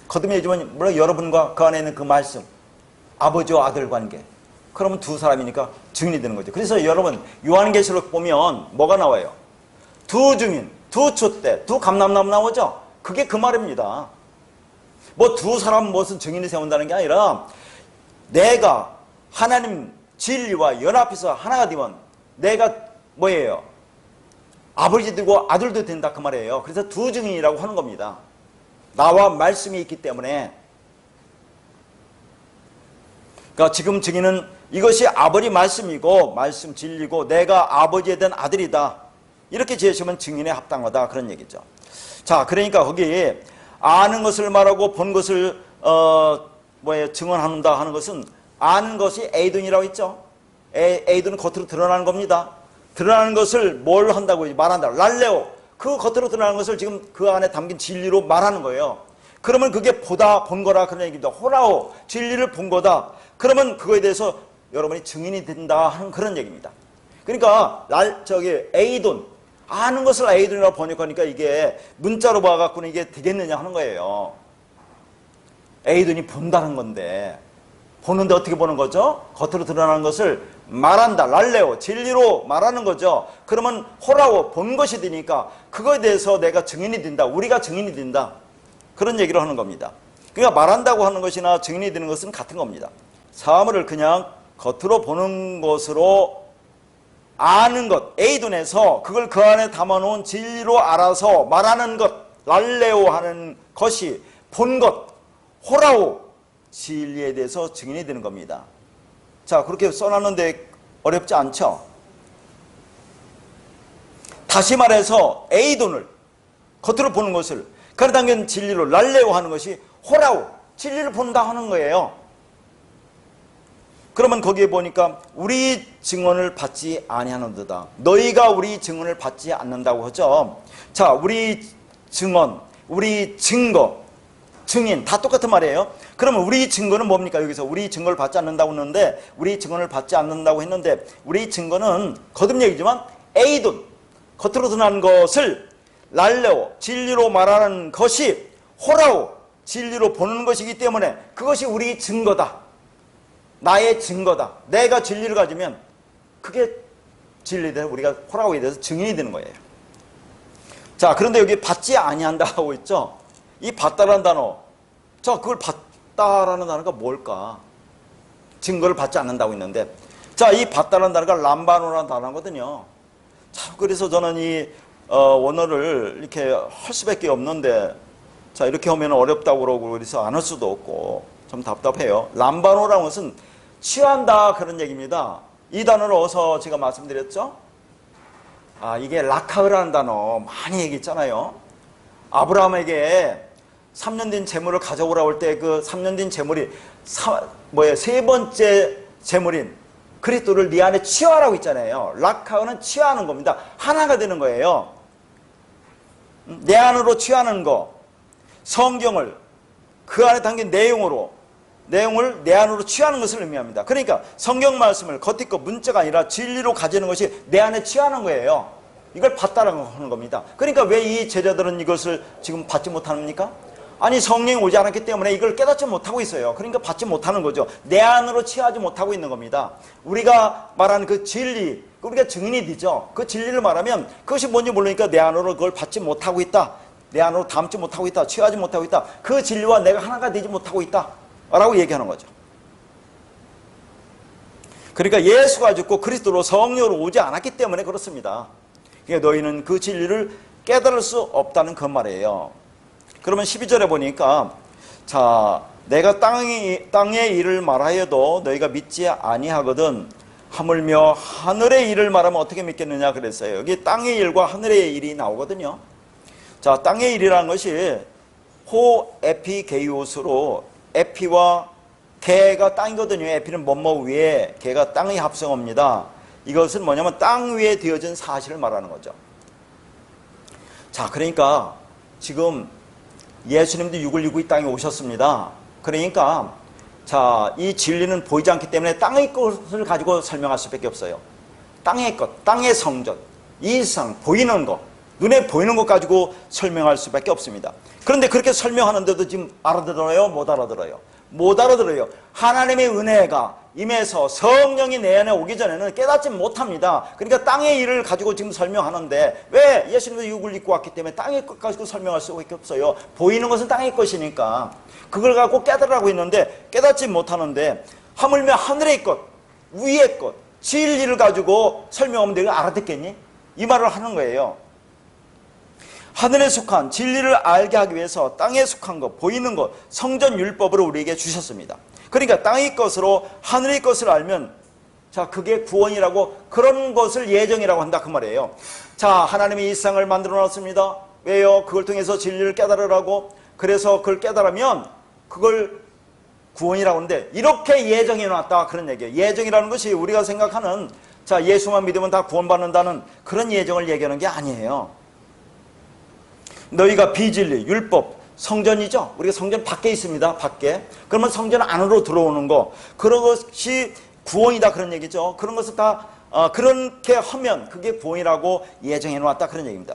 거듭 얘기지만 물론 여러분과 그 안에 있는 그 말씀, 아버지와 아들 관계, 그러면 두 사람이니까 증인이 되는 거죠. 그래서 여러분 요한계시록 보면 뭐가 나와요? 두 증인, 두 촛대, 두 감람나무 나오죠? 그게 그 말입니다. 뭐 두 사람 무슨 증인을 세운다는 게 아니라 내가 하나님 진리와 연합해서 하나가 되면 내가 뭐예요? 아버지 되고 아들도 된다 그 말이에요. 그래서 두 증인이라고 하는 겁니다. 나와 말씀이 있기 때문에. 그러니까 지금 증인은 이것이 아버지 말씀이고 말씀 진리고 내가 아버지에 대한 아들이다. 이렇게 제시하면 증인에 합당하다 그런 얘기죠. 자, 그러니까 거기 아는 것을 말하고 본 것을 증언한다 하는 것은 아는 것이 에이돈이라고 했죠. 에이돈은 겉으로 드러나는 겁니다. 드러나는 것을 뭘 한다고 말한다. 랄레오. 그 겉으로 드러나는 것을 지금 그 안에 담긴 진리로 말하는 거예요. 그러면 그게 보다 본 거라 그런 얘기입니다. 호라오. 진리를 본 거다. 그러면 그거에 대해서 여러분이 증인이 된다 하는 그런 얘기입니다. 그러니까 에이돈. 아는 것을 에이돈이라고 번역하니까 이게 문자로 봐갖고는 이게 되겠느냐 하는 거예요. 에이돈이 본다는 건데 보는데 어떻게 보는 거죠? 겉으로 드러나는 것을 말한다. 랄레오. 진리로 말하는 거죠. 그러면 호라오. 본 것이 되니까 그거에 대해서 내가 증인이 된다. 우리가 증인이 된다. 그런 얘기를 하는 겁니다. 그러니까 말한다고 하는 것이나 증인이 되는 것은 같은 겁니다. 사물을 그냥 겉으로 보는 것으로 아는 것, 에이돈에서 그걸 그 안에 담아놓은 진리로 알아서 말하는 것, 랄레오 하는 것이 본 것, 호라오, 진리에 대해서 증인이 되는 겁니다. 자, 그렇게 써놨는데 어렵지 않죠? 다시 말해서 에이돈을 겉으로 보는 것을 그래 당연 진리로 랄레오 하는 것이 호라오, 진리를 본다 하는 거예요. 그러면 거기에 보니까 우리 증언을 받지 아니하는도다. 너희가 우리 증언을 받지 않는다고 하죠. 자, 우리 증언, 우리 증거, 증인 다 똑같은 말이에요. 그러면 우리 증거는 뭡니까? 여기서 우리 증거를 받지 않는다고 했는데 우리 증언을 받지 않는다고 했는데 우리 증거는 거듭 얘기지만 에이돈, 겉으로 드러난 것을 랄레오, 진리로 말하는 것이 호라오, 진리로 보는 것이기 때문에 그것이 우리 증거다. 나의 증거다. 내가 진리를 가지면 그게 진리다. 우리가 호라오에 대해서 증인이 되는 거예요. 자, 그런데 여기 받지 아니한다 하고 있죠. 이 받다라는 단어, 자, 그걸 받다라는 단어가 뭘까? 증거를 받지 않는다고 했는데, 자, 이 받다라는 단어가 람바노라는 단어거든요. 참, 그래서 저는 이 원어를 이렇게 할 수밖에 없는데, 자, 이렇게 하면 어렵다고 그러고 그래서 안 할 수도 없고 좀 답답해요. 람바노라는 것은 취한다 그런 얘기입니다. 이 단어를 어디서 제가 말씀드렸죠? 아, 이게 라카흐라는 단어 많이 얘기했잖아요. 아브라함에게 3년 된 재물을 가져오라고 할 때 그 3년 된 재물이 세 번째 재물인 그리스도를 네 안에 취하라고 했잖아요. 라카흐는 취하는 겁니다. 하나가 되는 거예요. 내 안으로 취하는 거. 성경을 그 안에 담긴 내용을 내 안으로 취하는 것을 의미합니다. 그러니까 성경 말씀을 겉에 거 문자가 아니라 진리로 가지는 것이 내 안에 취하는 거예요. 이걸 받다라고 하는 겁니다. 그러니까 왜 이 제자들은 이것을 지금 받지 못합니까? 아니 성령이 오지 않았기 때문에 이걸 깨닫지 못하고 있어요. 그러니까 받지 못하는 거죠. 내 안으로 취하지 못하고 있는 겁니다. 우리가 말하는 그 진리, 우리가 증인이 되죠. 그 진리를 말하면 그것이 뭔지 모르니까 내 안으로 그걸 받지 못하고 있다. 내 안으로 담지 못하고 있다. 취하지 못하고 있다. 그 진리와 내가 하나가 되지 못하고 있다 라고 얘기하는 거죠. 그러니까 예수가 죽고 그리스도로 성령으로 오지 않았기 때문에 그렇습니다. 그러니까 너희는 그 진리를 깨달을 수 없다는 그 말이에요. 그러면 12절에 보니까 자, 내가 땅의 일을 말하여도 너희가 믿지 아니하거든 하물며 하늘의 일을 말하면 어떻게 믿겠느냐 그랬어요. 여기 땅의 일과 하늘의 일이 나오거든요. 자, 땅의 일이라는 것이 호에피게이오스로 에피와 개가 땅이거든요. 에피는 뭐뭐 위에, 개가 땅의 합성어입니다. 이것은 뭐냐면 땅 위에 되어진 사실을 말하는 거죠. 자, 그러니까 지금 예수님도 육을 입고 이 땅에 오셨습니다. 그러니까 자, 이 진리는 보이지 않기 때문에 땅의 것을 가지고 설명할 수밖에 없어요. 땅의 것, 땅의 성전, 이 세상 보이는 것, 눈에 보이는 것 가지고 설명할 수밖에 없습니다. 그런데 그렇게 설명하는데도 지금 알아들어요? 못 알아들어요? 못 알아들어요. 하나님의 은혜가 임해서 성령이 내 안에 오기 전에는 깨닫지 못합니다. 그러니까 땅의 일을 가지고 지금 설명하는데 왜 예수님도 육을 입고 왔기 때문에 땅의 것 가지고 설명할 수밖에 없어요. 보이는 것은 땅의 것이니까 그걸 갖고 깨달으라고 했는데 깨닫지 못하는데 하물며 하늘의 것, 위의 것, 진리를 가지고 설명하면 내가 알아듣겠니? 이 말을 하는 거예요. 하늘에 속한 진리를 알게 하기 위해서 땅에 속한 것, 보이는 것, 성전 율법을 우리에게 주셨습니다. 그러니까 땅의 것으로 하늘의 것을 알면 자, 그게 구원이라고, 그런 것을 예정이라고 한다 그 말이에요. 자, 하나님이 이 세상을 만들어 놨습니다. 왜요? 그걸 통해서 진리를 깨달으라고. 그래서 그걸 깨달으면 그걸 구원이라고 하는데 이렇게 예정해 놨다 그런 얘기예요. 예정이라는 것이 우리가 생각하는 자, 예수만 믿으면 다 구원받는다는 그런 예정을 얘기하는 게 아니에요. 너희가 비진리, 율법, 성전이죠. 우리가 성전 밖에 있습니다. 밖에. 그러면 성전 안으로 들어오는 거, 그런 것이 구원이다 그런 얘기죠. 그런 것을 다 그렇게 하면 그게 구원이라고 예정해 놓았다 그런 얘기입니다.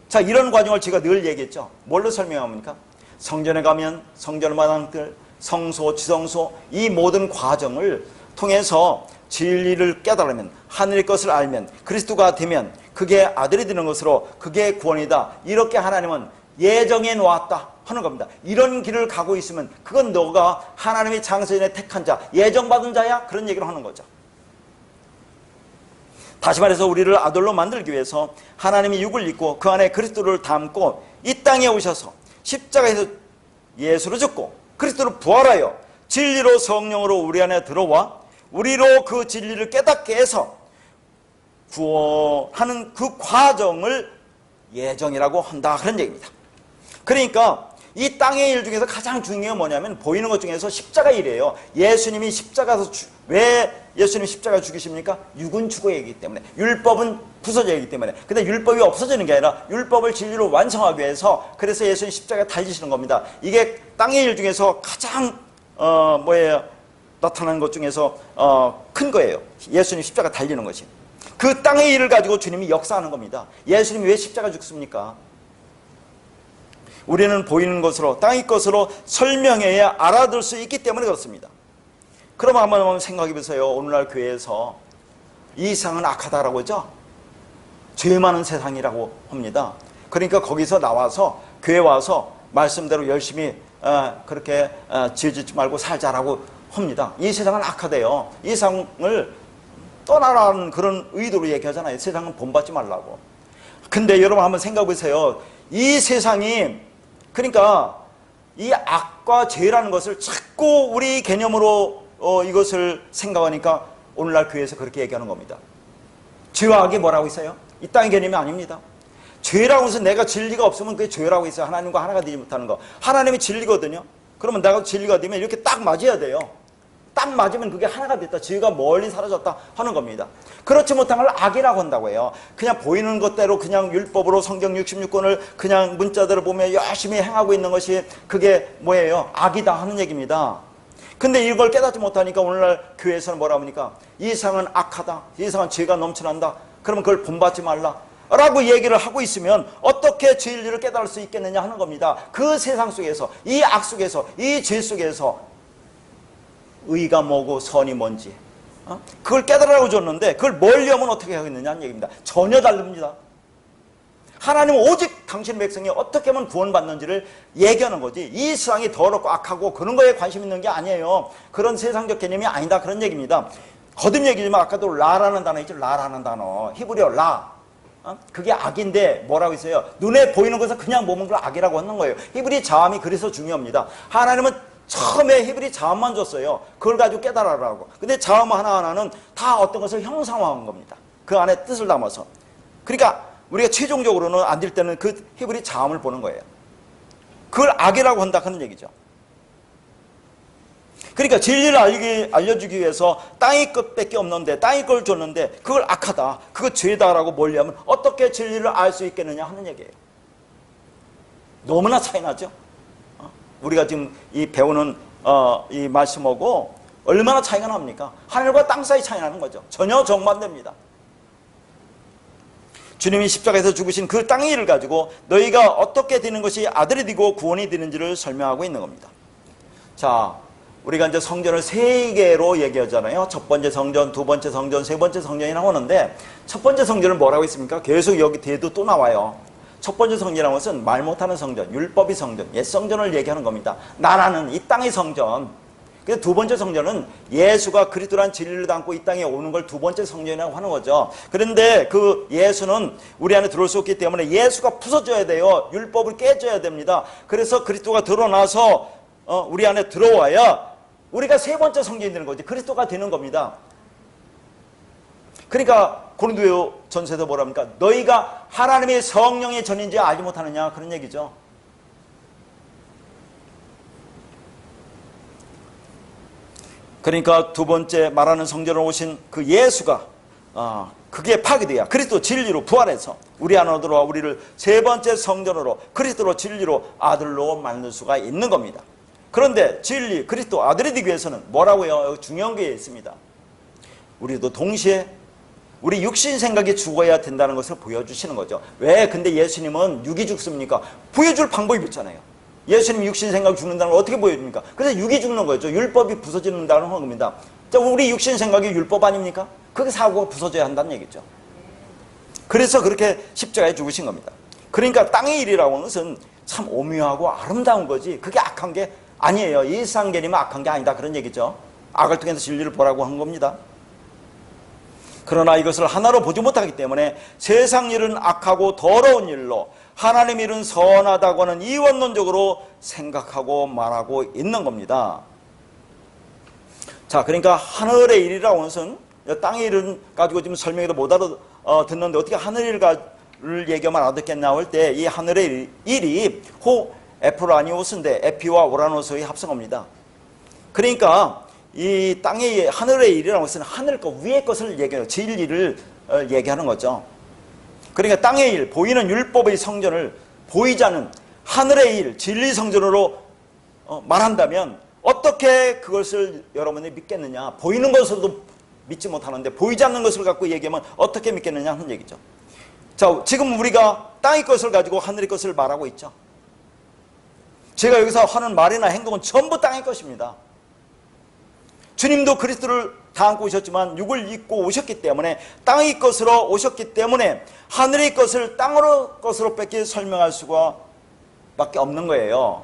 자, 이런 과정을 제가 늘 얘기했죠. 뭘로 설명합니까? 성전에 가면 성전 마당들, 성소, 지성소 이 모든 과정을 통해서 진리를 깨달으면, 하늘의 것을 알면, 그리스도가 되면 그게 아들이 되는 것으로 그게 구원이다. 이렇게 하나님은 예정해 놓았다 하는 겁니다. 이런 길을 가고 있으면 그건 너가 하나님의 창세전에 택한 자, 예정받은 자야? 그런 얘기를 하는 거죠. 다시 말해서 우리를 아들로 만들기 위해서 하나님이 육을 입고 그 안에 그리스도를 담고 이 땅에 오셔서 십자가에서 예수를 죽고 그리스도를 부활하여 진리로 성령으로 우리 안에 들어와 우리로 그 진리를 깨닫게 해서 구원하는 그 과정을 예정이라고 한다 그런 얘기입니다. 그러니까 이 땅의 일 중에서 가장 중요한 게 뭐냐면 보이는 것 중에서 십자가 일이에요. 예수님이 십자가에서 왜 예수님이 십자가 죽이십니까? 육은 죽어야 하기 때문에, 율법은 부서져야 하기 때문에. 근데 율법이 없어지는 게 아니라 율법을 진리로 완성하기 위해서 그래서 예수님 십자가에 달리시는 겁니다. 이게 땅의 일 중에서 가장 나타나는 것 중에서 큰 거예요. 예수님 십자가 달리는 것이. 그 땅의 일을 가지고 주님이 역사하는 겁니다. 예수님이 왜 십자가 죽습니까? 우리는 보이는 것으로 땅의 것으로 설명해야 알아들 수 있기 때문에 그렇습니다. 그럼 한번 생각해 보세요. 오늘날 교회에서 이 세상은 악하다라고 하죠. 죄 많은 세상이라고 합니다. 그러니까 거기서 나와서 교회 와서 말씀대로 열심히 그렇게 지어짓지 말고 살자라고 합니다. 이 세상은 악하대요. 이 세상을 떠나라는 그런 의도로 얘기하잖아요. 세상은 본받지 말라고. 근데 여러분 한번 생각해 보세요. 이 세상이, 그러니까 이 악과 죄라는 것을 자꾸 우리 개념으로 이것을 생각하니까 오늘날 교회에서 그렇게 얘기하는 겁니다. 죄와 악이 뭐라고 있어요? 이 땅의 개념이 아닙니다. 죄라고 해서 내가 진리가 없으면 그게 죄라고 있어요. 하나님과 하나가 되지 못하는 거. 하나님이 진리거든요. 그러면 내가 진리가 되면 이렇게 딱 맞아야 돼요. 딱 맞으면 그게 하나가 됐다. 죄가 멀리 사라졌다 하는 겁니다. 그렇지 못한 걸 악이라고 한다고 해요. 그냥 보이는 것대로 그냥 율법으로 성경 66권을 그냥 문자대로 보면 열심히 행하고 있는 것이 그게 뭐예요? 악이다 하는 얘기입니다. 근데 이걸 깨닫지 못하니까 오늘날 교회에서는 뭐라 합니까? 이 세상은 악하다. 이 세상은 죄가 넘쳐난다. 그러면 그걸 본받지 말라. 라고 얘기를 하고 있으면 어떻게 진리를 깨달을 수 있겠느냐 하는 겁니다. 그 세상 속에서, 이 악 속에서, 이 죄 속에서 의가 뭐고 선이 뭔지 그걸 깨달으라고 줬는데 그걸 멀리하면 어떻게 하겠느냐 하는 얘기입니다. 전혀 다릅니다. 하나님은 오직 당신 백성이 어떻게 하면 구원받는지를 얘기하는 거지, 이 세상이 더럽고 악하고 그런 거에 관심 있는 게 아니에요. 그런 세상적 개념이 아니다, 그런 얘기입니다. 거듭 얘기지만 아까도 라라는 단어 있죠. 라라는 단어, 히브리어 라, 그게 악인데 뭐라고 했어요? 눈에 보이는 것을 그냥 보는 걸 악이라고 하는 거예요. 히브리 자음이 그래서 중요합니다. 하나님은 처음에 히브리 자음만 줬어요. 그걸 가지고 깨달으라고. 근데 자음 하나하나는 다 어떤 것을 형상화한 겁니다. 그 안에 뜻을 담아서. 그러니까 우리가 최종적으로는 안 될 때는 그 히브리 자음을 보는 거예요. 그걸 악이라고 한다 그런 얘기죠. 그러니까 진리를 알려주기 위해서 땅의 것밖에 없는데, 땅의 걸 줬는데 그걸 악하다, 그거 죄다라고 멀리하면 어떻게 진리를 알 수 있겠느냐 하는 얘기예요. 너무나 차이 나죠. 우리가 지금 이 배우는 이 말씀하고 얼마나 차이가 납니까? 하늘과 땅 사이 차이 나는 거죠. 전혀 정반대입니다. 주님이 십자가에서 죽으신 그 땅의 일을 가지고 너희가 어떻게 되는 것이 아들이 되고 구원이 되는지를 설명하고 있는 겁니다. 자, 우리가 이제 성전을 세 개로 얘기하잖아요. 첫 번째 성전, 두 번째 성전, 세 번째 성전이 나오는데, 첫 번째 성전을 뭐라고 했습니까? 계속 여기 뒤에도 또 나와요. 첫 번째 성전이라는 것은 말 못하는 성전, 율법의 성전, 옛 성전을 얘기하는 겁니다. 나라는 이 땅의 성전. 그래서 두 번째 성전은 예수가 그리스도란 진리를 담고 이 땅에 오는 걸 두 번째 성전이라고 하는 거죠. 그런데 그 예수는 우리 안에 들어올 수 없기 때문에 예수가 부서져야 돼요. 율법을 깨져야 됩니다. 그래서 그리스도가 드러나서 우리 안에 들어와야 우리가 세 번째 성전이 되는 거지, 그리스도가 되는 겁니다. 그러니까 고린도 전서에서 뭐랍니까? 너희가 하나님의 성령의 전인지 알지 못하느냐, 그런 얘기죠. 그러니까 두 번째 말하는 성전으로 오신 그 예수가 그게 파괴돼야 그리스도 진리로 부활해서 우리 안으로 들어와 우리를 세 번째 성전으로 그리스도로 진리로 아들로 만들 수가 있는 겁니다. 그런데 진리, 그리스도 아들이 되기 위해서는 뭐라고요? 중요한 게 있습니다. 우리도 동시에 우리 육신 생각이 죽어야 된다는 것을 보여주시는 거죠. 왜 근데 예수님은 육이 죽습니까? 보여줄 방법이 있잖아요. 예수님 육신 생각이 죽는다는 걸 어떻게 보여줍니까? 그래서 육이 죽는 거죠. 율법이 부서진다는 겁니다. 자, 우리 육신 생각이 율법 아닙니까? 그게 사고가 부서져야 한다는 얘기죠. 그래서 그렇게 십자가에 죽으신 겁니다. 그러니까 땅의 일이라고 하는 것은 참 오묘하고 아름다운 거지, 그게 악한 게 아니에요. 이 세상 개념은 악한 게 아니다, 그런 얘기죠. 악을 통해서 진리를 보라고 한 겁니다. 그러나 이것을 하나로 보지 못하기 때문에 세상 일은 악하고 더러운 일로, 하나님 일은 선하다고 하는 이원론적으로 생각하고 말하고 있는 겁니다. 자, 그러니까 하늘의 일이라고 하는 것은, 땅의 일은 가지고 지금 설명해도 못 알아듣는데 어떻게 하늘 일을 얘기하면 알아듣겠나 할 때, 이 하늘의 일이 에프라니오스인데 에피와 오라노스의 합성어입니다. 그러니까 이 땅의 하늘의 일이라는 것은 하늘 것, 위의 것을 얘기해요. 진리를 얘기하는 거죠. 그러니까 땅의 일, 보이는 율법의 성전을 보이지 않는 하늘의 일, 진리 성전으로 말한다면 어떻게 그것을 여러분이 믿겠느냐? 보이는 것으로도 믿지 못하는데 보이지 않는 것을 갖고 얘기하면 어떻게 믿겠느냐 하는 얘기죠. 자, 지금 우리가 땅의 것을 가지고 하늘의 것을 말하고 있죠. 제가 여기서 하는 말이나 행동은 전부 땅의 것입니다. 주님도 그리스도를 다 안고 오셨지만 육을 입고 오셨기 때문에 땅의 것으로 오셨기 때문에 하늘의 것을 땅으로 것으로 뺏기 설명할 수가 밖에 없는 거예요.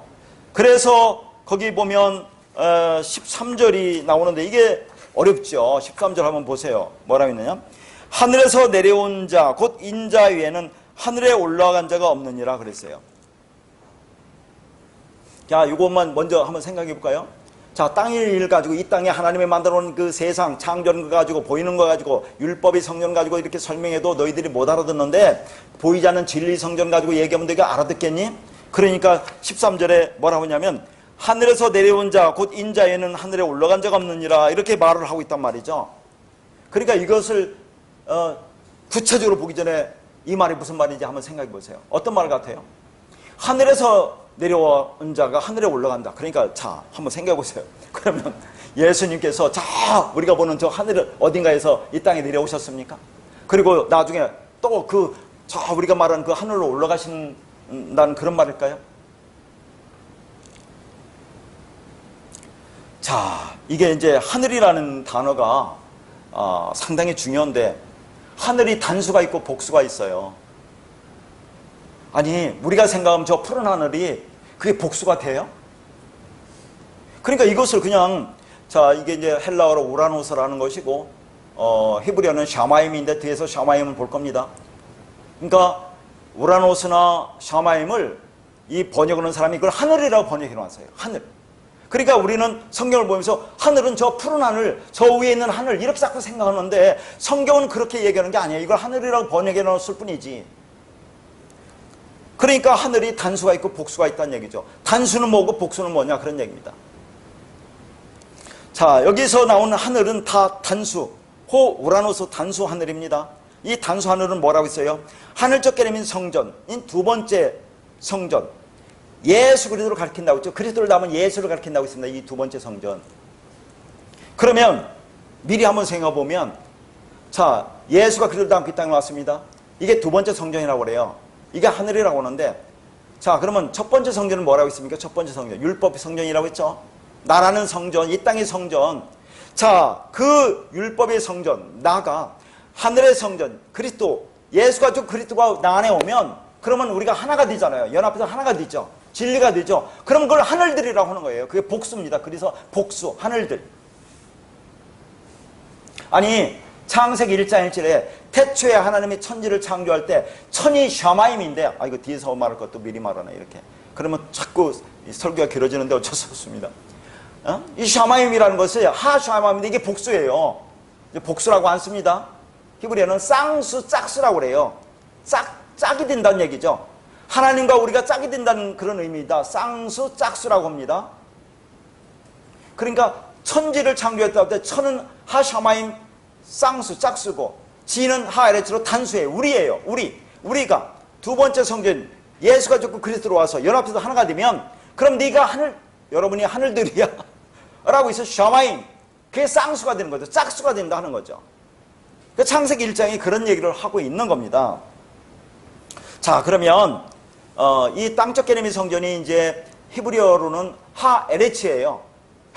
그래서 거기 보면 13절이 나오는데 이게 어렵죠. 13절 한번 보세요. 뭐라고 했느냐? 하늘에서 내려온 자 곧 인자 위에는 하늘에 올라간 자가 없느니라 그랬어요. 자, 이것만 먼저 한번 생각해 볼까요? 자, 땅의 일 가지고 이 땅에 하나님이 만들어 놓은 그 세상 창조하는 거 가지고 보이는 거 가지고 율법의 성전 가지고 이렇게 설명해도 너희들이 못 알아듣는데 보이지 않는 진리 성전 가지고 얘기하면 너희가 알아듣겠니? 그러니까 13절에 뭐라고 하냐면 하늘에서 내려온 자 곧 인자에는 하늘에 올라간 자가 없느니라 이렇게 말을 하고 있단 말이죠. 그러니까 이것을 구체적으로 보기 전에 이 말이 무슨 말인지 한번 생각해 보세요. 어떤 말 같아요? 하늘에서 내려온 자가 하늘에 올라간다. 그러니까 자, 한번 생각해 보세요. 그러면 예수님께서 자, 우리가 보는 저 하늘 어딘가에서 이 땅에 내려오셨습니까? 그리고 나중에 또 그 저 우리가 말하는 그 하늘로 올라가신다는 그런 말일까요? 자, 이게 이제 하늘이라는 단어가 상당히 중요한데, 하늘이 단수가 있고 복수가 있어요. 아니, 우리가 생각하면 저 푸른 하늘이 그게 복수가 돼요? 그러니까 이것을 그냥, 자, 이게 이제 헬라어로 우라노스라는 것이고, 히브리어는 샤마임인데 뒤에서 샤마임을 볼 겁니다. 그러니까 우라노스나 샤마임을 이 번역하는 사람이 그걸 하늘이라고 번역해 놨어요. 하늘. 그러니까 우리는 성경을 보면서 하늘은 저 푸른 하늘, 저 위에 있는 하늘 이렇게 자꾸 생각하는데, 성경은 그렇게 얘기하는 게 아니에요. 이걸 하늘이라고 번역해 놨을 뿐이지. 그러니까 하늘이 단수가 있고 복수가 있다는 얘기죠. 단수는 뭐고 복수는 뭐냐, 그런 얘기입니다. 자, 여기서 나오는 하늘은 다 단수, 우라노스 단수 하늘입니다. 이 단수 하늘은 뭐라고 있어요? 하늘적 개념인 성전, 두 번째 성전, 예수 그리스도를 가리킨다고 했죠. 그리스도를 담은 예수를 가리킨다고 했습니다. 이 두 번째 성전. 그러면 미리 한번 생각해보면, 자, 예수가 그리스도를 담고 이 땅에 왔습니다. 이게 두 번째 성전이라고 그래요. 이게 하늘이라고 하는데, 자, 그러면 첫 번째 성전은 뭐라고 했습니까? 첫 번째 성전, 율법의 성전이라고 했죠. 나라는 성전, 이 땅의 성전. 자, 그 율법의 성전, 나가 하늘의 성전, 그리스도, 예수가 쭉 그리스도가 나 안에 오면, 그러면 우리가 하나가 되잖아요. 연합해서 하나가 되죠. 진리가 되죠. 그럼 그걸 하늘들이라고 하는 거예요. 그게 복수입니다. 그래서 복수, 하늘들. 아니, 창세기 1장 1절에 태초에 하나님이 천지를 창조할 때 천이 샤마임인데, 이거 뒤에서 말할 것도 미리 말하네, 이렇게. 그러면 자꾸 설교가 길어지는데 어쩔 수 없습니다. 이 샤마임이라는 것은 하샤마임인데 이게 복수예요. 복수라고 안 씁니다. 히브리어는 쌍수, 짝수라고 그래요. 짝이 된다는 얘기죠. 하나님과 우리가 짝이 된다는 그런 의미이다. 쌍수, 짝수라고 합니다. 그러니까 천지를 창조했다고 할 때 천은 하샤마임, 쌍수, 짝수고, 지는 하에레츠로 단수예요. 우리예요. 우리가 두 번째 성전, 예수가 죽고 그리스도로 와서 연합해서 하나가 되면, 그럼 네가 여러분이 하늘들이야 라고 해서 샤마임, 그게 쌍수가 되는 거죠. 짝수가 된다 하는 거죠. 그 창세기 1장이 그런 얘기를 하고 있는 겁니다. 자, 그러면 이 땅적 개념의 성전이 이제 히브리어로는 하에레츠예요.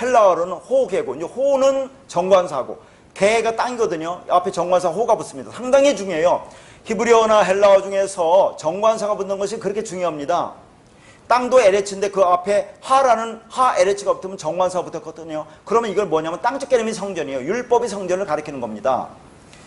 헬라어로는 호계고, 이제 호는 정관사고, 개가 땅이거든요. 앞에 정관사 호가 붙습니다. 상당히 중요해요. 히브리어나 헬라어 중에서 정관사가 붙는 것이 그렇게 중요합니다. 땅도 에레츠인데 그 앞에 하라는 하에레츠가 붙으면 정관사가 붙었거든요. 그러면 이걸 뭐냐면 땅적 개념의 성전이에요. 율법의 성전을 가리키는 겁니다.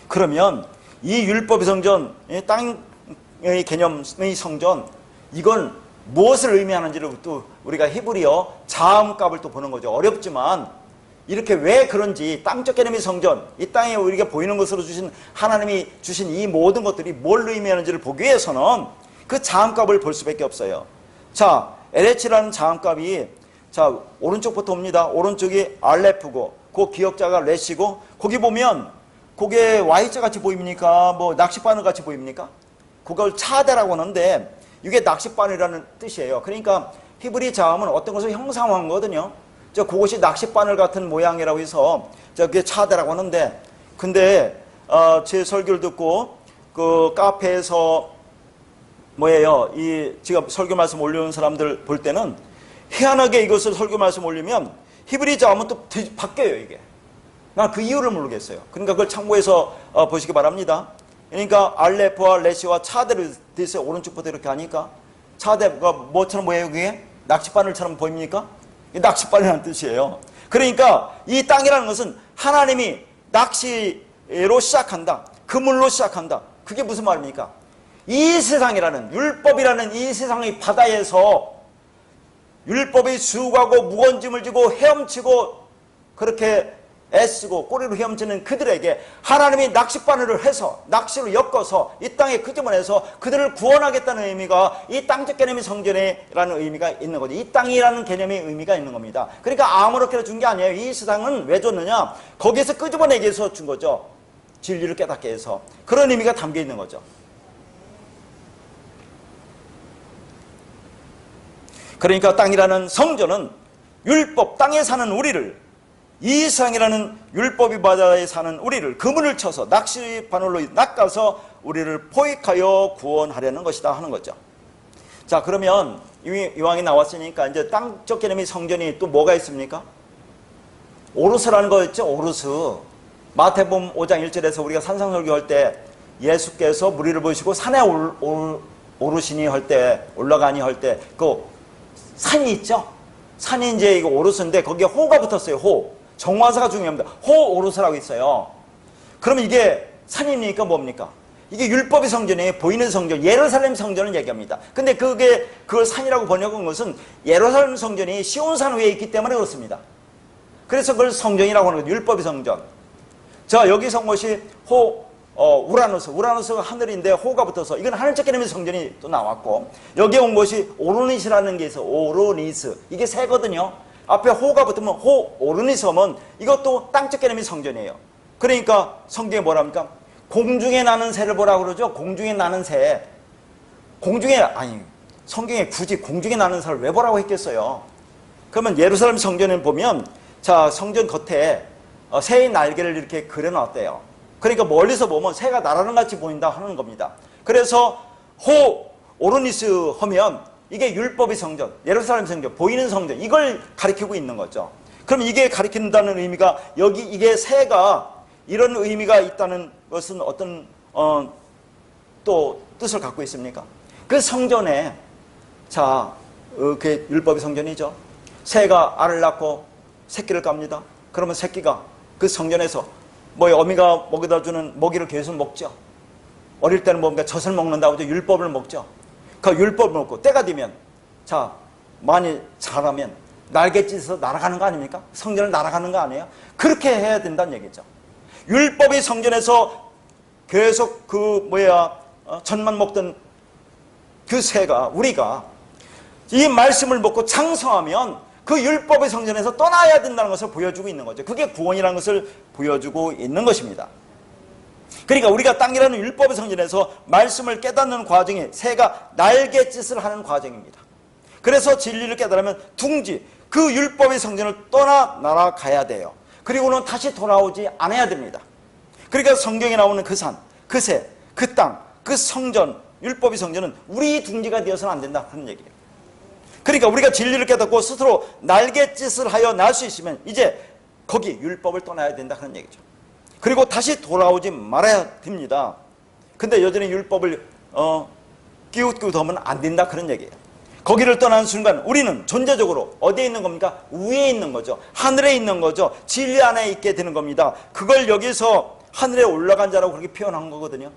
그러면 이 율법의 성전, 땅의 개념의 성전, 이건 무엇을 의미하는지를 또 우리가 히브리어 자음값을 또 보는 거죠. 어렵지만 이렇게 왜 그런지, 땅적 개념의 성전, 이 땅에 우리가 보이는 것으로 주신 하나님이 주신 이 모든 것들이 뭘 의미하는지를 보기 위해서는 그 자음값을 볼 수밖에 없어요. 자, LH라는 자음값이, 자, 오른쪽부터 옵니다. 오른쪽이 알레프고, 그 기역자가 레시고, 거기 보면 그게 Y자 같이 보입니까? 뭐 낚싯바늘 같이 보입니까? 그걸 차대라고 하는데 이게 낚싯바늘이라는 뜻이에요. 그러니까 히브리 자음은 어떤 것을 형상화한 거거든요. 그것이 낚싯바늘 같은 모양이라고 해서 그게 차대라고 하는데, 근데 제 설교를 듣고 그 카페에서 뭐예요? 제가 설교 말씀 올리는 사람들 볼 때는 희한하게 이것을 설교 말씀 올리면 히브리 자음은 또 바뀌어요, 이게. 난 그 이유를 모르겠어요. 그러니까 그걸 참고해서 보시기 바랍니다. 그러니까 알레프와 레시와 차대로 돼 있어요. 오른쪽부터 이렇게 하니까. 차대가 뭐처럼 보여요, 그게? 낚싯바늘처럼 보입니까? 낚싯바늘이라는 뜻이에요. 그러니까 이 땅이라는 것은 하나님이 낚시로 시작한다. 그물로 시작한다. 그게 무슨 말입니까? 이 세상이라는, 율법이라는 이 세상의 바다에서 율법이 수고하고 무거운 짐을 지고 헤엄치고 그렇게 애쓰고 꼬리로 헤엄치는 그들에게 하나님이 낚싯바늘을 해서, 낚시로 엮어서 이 땅에 끄집어내서 그들을 구원하겠다는 의미가 이 땅적 개념의 성전이라는 의미가 있는 거죠. 이 땅이라는 개념의 의미가 있는 겁니다. 그러니까 아무렇게나 준 게 아니에요. 이 세상은 왜 줬느냐? 거기에서 끄집어내기 위해서 준 거죠. 진리를 깨닫게 해서. 그런 의미가 담겨 있는 거죠. 그러니까 땅이라는 성전은 율법, 땅에 사는 우리를 이 세상이라는 율법이 바다에 사는 우리를 그물을 쳐서 낚시 바늘로 낚아서 우리를 포획하여 구원하려는 것이다 하는 거죠. 자, 그러면 이왕이 나왔으니까 이제 땅적 개념의 성전이 또 뭐가 있습니까? 오르스라는 거였죠. 오르스. 마태복음 5장 1절에서 우리가 산상설교할 때 예수께서 무리를 보시고 산에 오르시니 할 때, 올라가니 할 때 그 산이 있죠. 산이 이제 이거 오르스인데 거기에 호가 붙었어요. 호. 정화사가 중요합니다. 호 오르스라고 있어요. 그러면 이게 산이니까 뭡니까? 이게 율법의 성전이에요. 보이는 성전, 예루살렘 성전을 얘기합니다. 근데 그걸 산이라고 번역한 것은 예루살렘 성전이 시온산 위에 있기 때문에 그렇습니다. 그래서 그걸 성전이라고 하는 거죠. 율법의 성전. 자, 여기서 온 것이 우라노스가 하늘인데 호가 붙어서 이건 하늘적 개념의 성전이 또 나왔고, 여기에 온 것이 오르니스라는 게 있어. 오르니스. 이게 새거든요. 앞에 호가 붙으면 오르니스 하면 이것도 땅적 개념의 성전이에요. 그러니까 성경에 뭐랍니까? 공중에 나는 새를 보라고 그러죠. 공중에 나는 새. 성경에 굳이 공중에 나는 새를 왜 보라고 했겠어요? 그러면 예루살렘 성전에 보면, 자, 성전 겉에 새의 날개를 이렇게 그려놨대요. 그러니까 멀리서 보면 새가 날아가는 같이 보인다 하는 겁니다. 그래서 오르니스 하면 이게 율법의 성전, 예루살렘 성전, 보이는 성전, 이걸 가리키고 있는 거죠. 그럼 이게 가리킨다는 의미가, 여기 이게 새가 이런 의미가 있다는 것은 어떤 또 뜻을 갖고 있습니까? 그 성전에, 자, 그 율법의 성전이죠. 새가 알을 낳고 새끼를 깝니다. 그러면 새끼가 그 성전에서 어미가 먹이다 주는 먹이를 계속 먹죠. 어릴 때는 뭔가 젖을 먹는다고 하죠. 율법을 먹죠. 그 율법을 먹고 때가 되면, 자, 많이 자라면 날갯짓에서 날아가는 거 아닙니까? 성전을 날아가는 거 아니에요? 그렇게 해야 된다는 얘기죠. 율법의 성전에서 계속 젖만 먹던 그 새가, 우리가 이 말씀을 먹고 장성하면 그 율법의 성전에서 떠나야 된다는 것을 보여주고 있는 거죠. 그게 구원이라는 것을 보여주고 있는 것입니다. 그러니까 우리가 땅이라는 율법의 성전에서 말씀을 깨닫는 과정이 새가 날갯짓을 하는 과정입니다. 그래서 진리를 깨달으면 둥지, 그 율법의 성전을 떠나 날아가야 돼요. 그리고는 다시 돌아오지 않아야 됩니다. 그러니까 성경에 나오는 그 산, 그 새, 그 땅, 그 성전, 율법의 성전은 우리 둥지가 되어서는 안 된다 하는 얘기예요. 그러니까 우리가 진리를 깨닫고 스스로 날갯짓을 하여 날 수 있으면 이제 거기 율법을 떠나야 된다 하는 얘기죠. 그리고 다시 돌아오지 말아야 됩니다. 근데 여전히 율법을 끼웃끼웃하면 안 된다 그런 얘기예요. 거기를 떠나는 순간 우리는 존재적으로 어디에 있는 겁니까? 위에 있는 거죠. 하늘에 있는 거죠. 진리 안에 있게 되는 겁니다. 그걸 여기서 하늘에 올라간 자라고 그렇게 표현한 거거든요.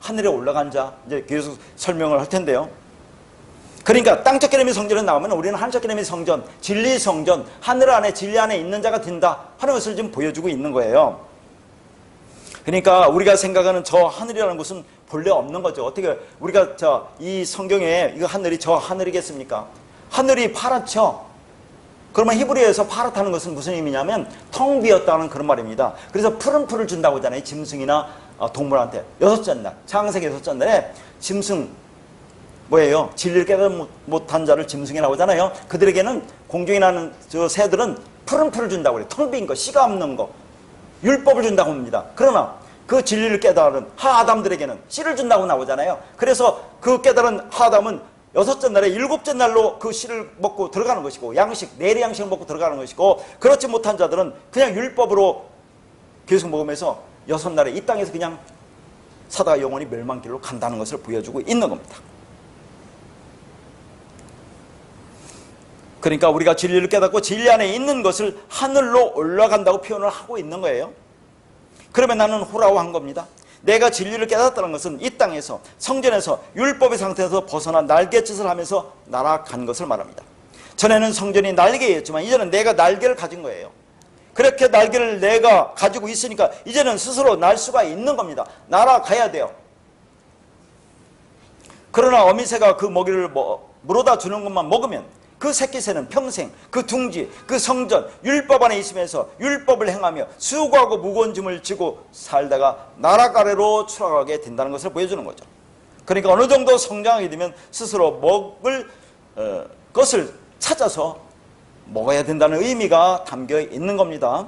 하늘에 올라간 자, 이제 계속 설명을 할 텐데요. 그러니까 땅적 개념의 성전에 나오면 우리는 하늘적 개념의 성전, 진리 성전, 하늘 안에 진리 안에 있는 자가 된다 하는 것을 지금 보여주고 있는 거예요. 그러니까 우리가 생각하는 저 하늘이라는 것은 본래 없는 거죠. 어떻게 우리가 이 성경에 이거 하늘이 저 하늘이겠습니까? 하늘이 파랗죠. 그러면 히브리어에서 파랗다는 것은 무슨 의미냐면 텅 비었다는 그런 말입니다. 그래서 푸른 풀을 준다고 하잖아요. 짐승이나 동물한테. 6째 날, 창세기 6째 날에 짐승 뭐예요? 진리를 깨닫지 못한 자를 짐승이라고 하잖아요. 그들에게는 공중에 나는 저 새들은 푸른 풀을 준다고 그래요. 텅 빈 거, 씨가 없는 거, 율법을 준다고 합니다. 그러나 그 진리를 깨달은 하아담들에게는 씨를 준다고 나오잖아요. 그래서 그 깨달은 하아담은 6째 날에 7째 날로 그 씨를 먹고 들어가는 것이고, 양식, 내리 양식을 먹고 들어가는 것이고, 그렇지 못한 자들은 그냥 율법으로 계속 먹으면서 6날에 이 땅에서 그냥 사다가 영원히 멸망길로 간다는 것을 보여주고 있는 겁니다. 그러니까 우리가 진리를 깨닫고 진리 안에 있는 것을 하늘로 올라간다고 표현을 하고 있는 거예요. 그러면 나는 호라워한 겁니다. 내가 진리를 깨닫다는 것은 이 땅에서, 성전에서, 율법의 상태에서 벗어나 날갯짓을 하면서 날아간 것을 말합니다. 전에는 성전이 날개였지만 이제는 내가 날개를 가진 거예요. 그렇게 날개를 내가 가지고 있으니까 이제는 스스로 날 수가 있는 겁니다. 날아가야 돼요. 그러나 어미새가 그 먹이를 물어다 주는 것만 먹으면 그 새끼새는 평생 그 둥지, 그 성전, 율법 안에 있으면서 율법을 행하며 수고하고 무거운 짐을 지고 살다가 나락 아래로 추락하게 된다는 것을 보여주는 거죠. 그러니까 어느 정도 성장하게 되면 스스로 먹을 것을 찾아서 먹어야 된다는 의미가 담겨 있는 겁니다.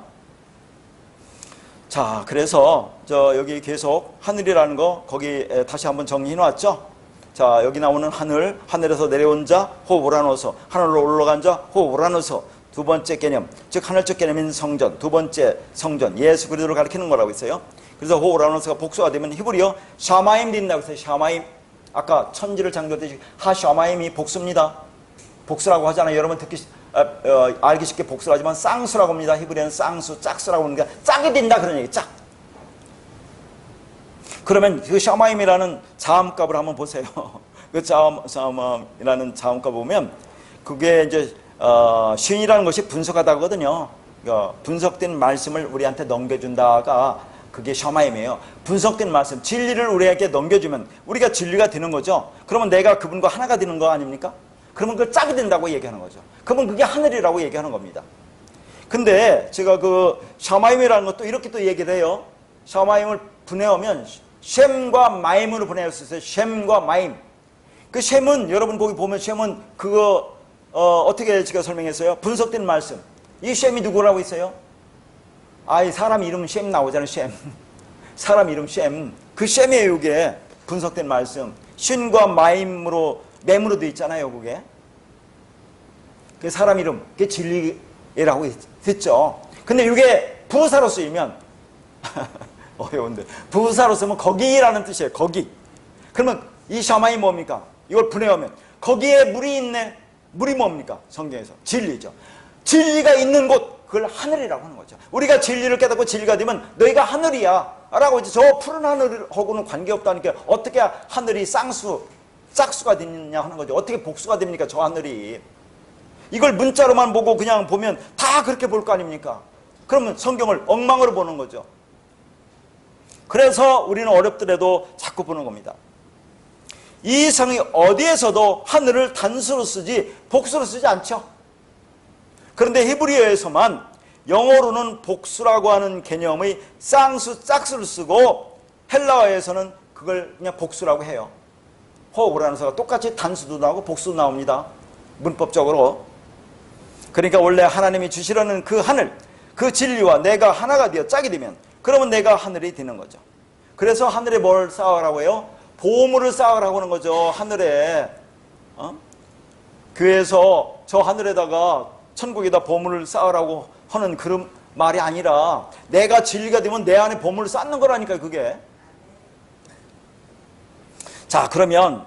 자, 그래서 여기 계속 하늘이라는 거 거기 다시 한번 정리해 놨죠. 자, 여기 나오는 하늘, 하늘에서 내려온 자, 호 우라노스, 하늘로 올라간 자, 호 우라노스. 두 번째 개념, 즉 하늘적 개념인 성전, 두 번째 성전, 예수 그리스도를 가리키는 거라고 했어요. 그래서 호 우라노스가 복수가 되면 히브리어 샤마임 된다고 했어요. 샤마임. 아까 천지를 창조했듯이 하샤마임이 복수입니다. 복수라고 하잖아요. 여러분 알기 쉽게 복수를 하지만 쌍수라고 합니다. 히브리어는 쌍수, 짝수라고 하는 게 짝이 된다 그런 얘기, 짝. 그러면 그 샤마임이라는 자음값을 한번 보세요. 그 자음이라는 자음값 보면 그게 이제 신이라는 것이 분석하다거든요. 그러니까 분석된 말씀을 우리한테 넘겨준다가 그게 샤마임이에요. 분석된 말씀, 진리를 우리에게 넘겨주면 우리가 진리가 되는 거죠. 그러면 내가 그분과 하나가 되는 거 아닙니까? 그러면 그걸 짝이 된다고 얘기하는 거죠. 그러면 그게 하늘이라고 얘기하는 겁니다. 근데 제가 그 샤마임이라는 것도 이렇게 또 얘기를 해요. 샤마임을 분해하면 셈과 마임으로 분해할 수 있어요. 셈과 마임. 그 셈은 여러분 거기 보면 셈은 그거 어떻게 제가 설명했어요? 분석된 말씀. 이 셈이 누구라고 있어요? 이 사람 이름 셈 나오잖아요. 셈. 사람 이름 셈. 그 셈이에요. 이게 분석된 말씀. 신과 마임으로 맴으로 되어 있잖아요. 그게. 그 사람 이름. 그게 진리라고 했죠. 근데 이게 부사로 쓰이면 어려운데 부사로 쓰면 거기라는 뜻이에요. 거기. 그러면 이 샤마이 뭡니까? 이걸 분해하면 거기에 물이 있네. 물이 뭡니까? 성경에서 진리죠. 진리가 있는 곳, 그걸 하늘이라고 하는 거죠. 우리가 진리를 깨닫고 진리가 되면 너희가 하늘이야 라고 이제 저 푸른 하늘하고는 관계없다니까 어떻게 하늘이 쌍수, 짝수가 되느냐 하는 거죠. 어떻게 복수가 됩니까? 저 하늘이. 이걸 문자로만 보고 그냥 보면 다 그렇게 볼 거 아닙니까? 그러면 성경을 엉망으로 보는 거죠. 그래서 우리는 어렵더라도 자꾸 보는 겁니다. 이 성이 어디에서도 하늘을 단수로 쓰지 복수로 쓰지 않죠. 그런데 히브리어에서만 영어로는 복수라고 하는 개념의 쌍수, 짝수를 쓰고 헬라어에서는 그걸 그냥 복수라고 해요. 호우라노스가 똑같이 단수도 나오고 복수도 나옵니다. 문법적으로. 그러니까 원래 하나님이 주시려는 그 하늘, 그 진리와 내가 하나가 되어 짝이 되면 그러면 내가 하늘이 되는 거죠. 그래서 하늘에 뭘 쌓으라고 해요? 보물을 쌓으라고 하는 거죠. 하늘에. 교회에서 저 하늘에다가 천국에다 보물을 쌓으라고 하는 그런 말이 아니라 내가 진리가 되면 내 안에 보물을 쌓는 거라니까요. 그게. 자, 그러면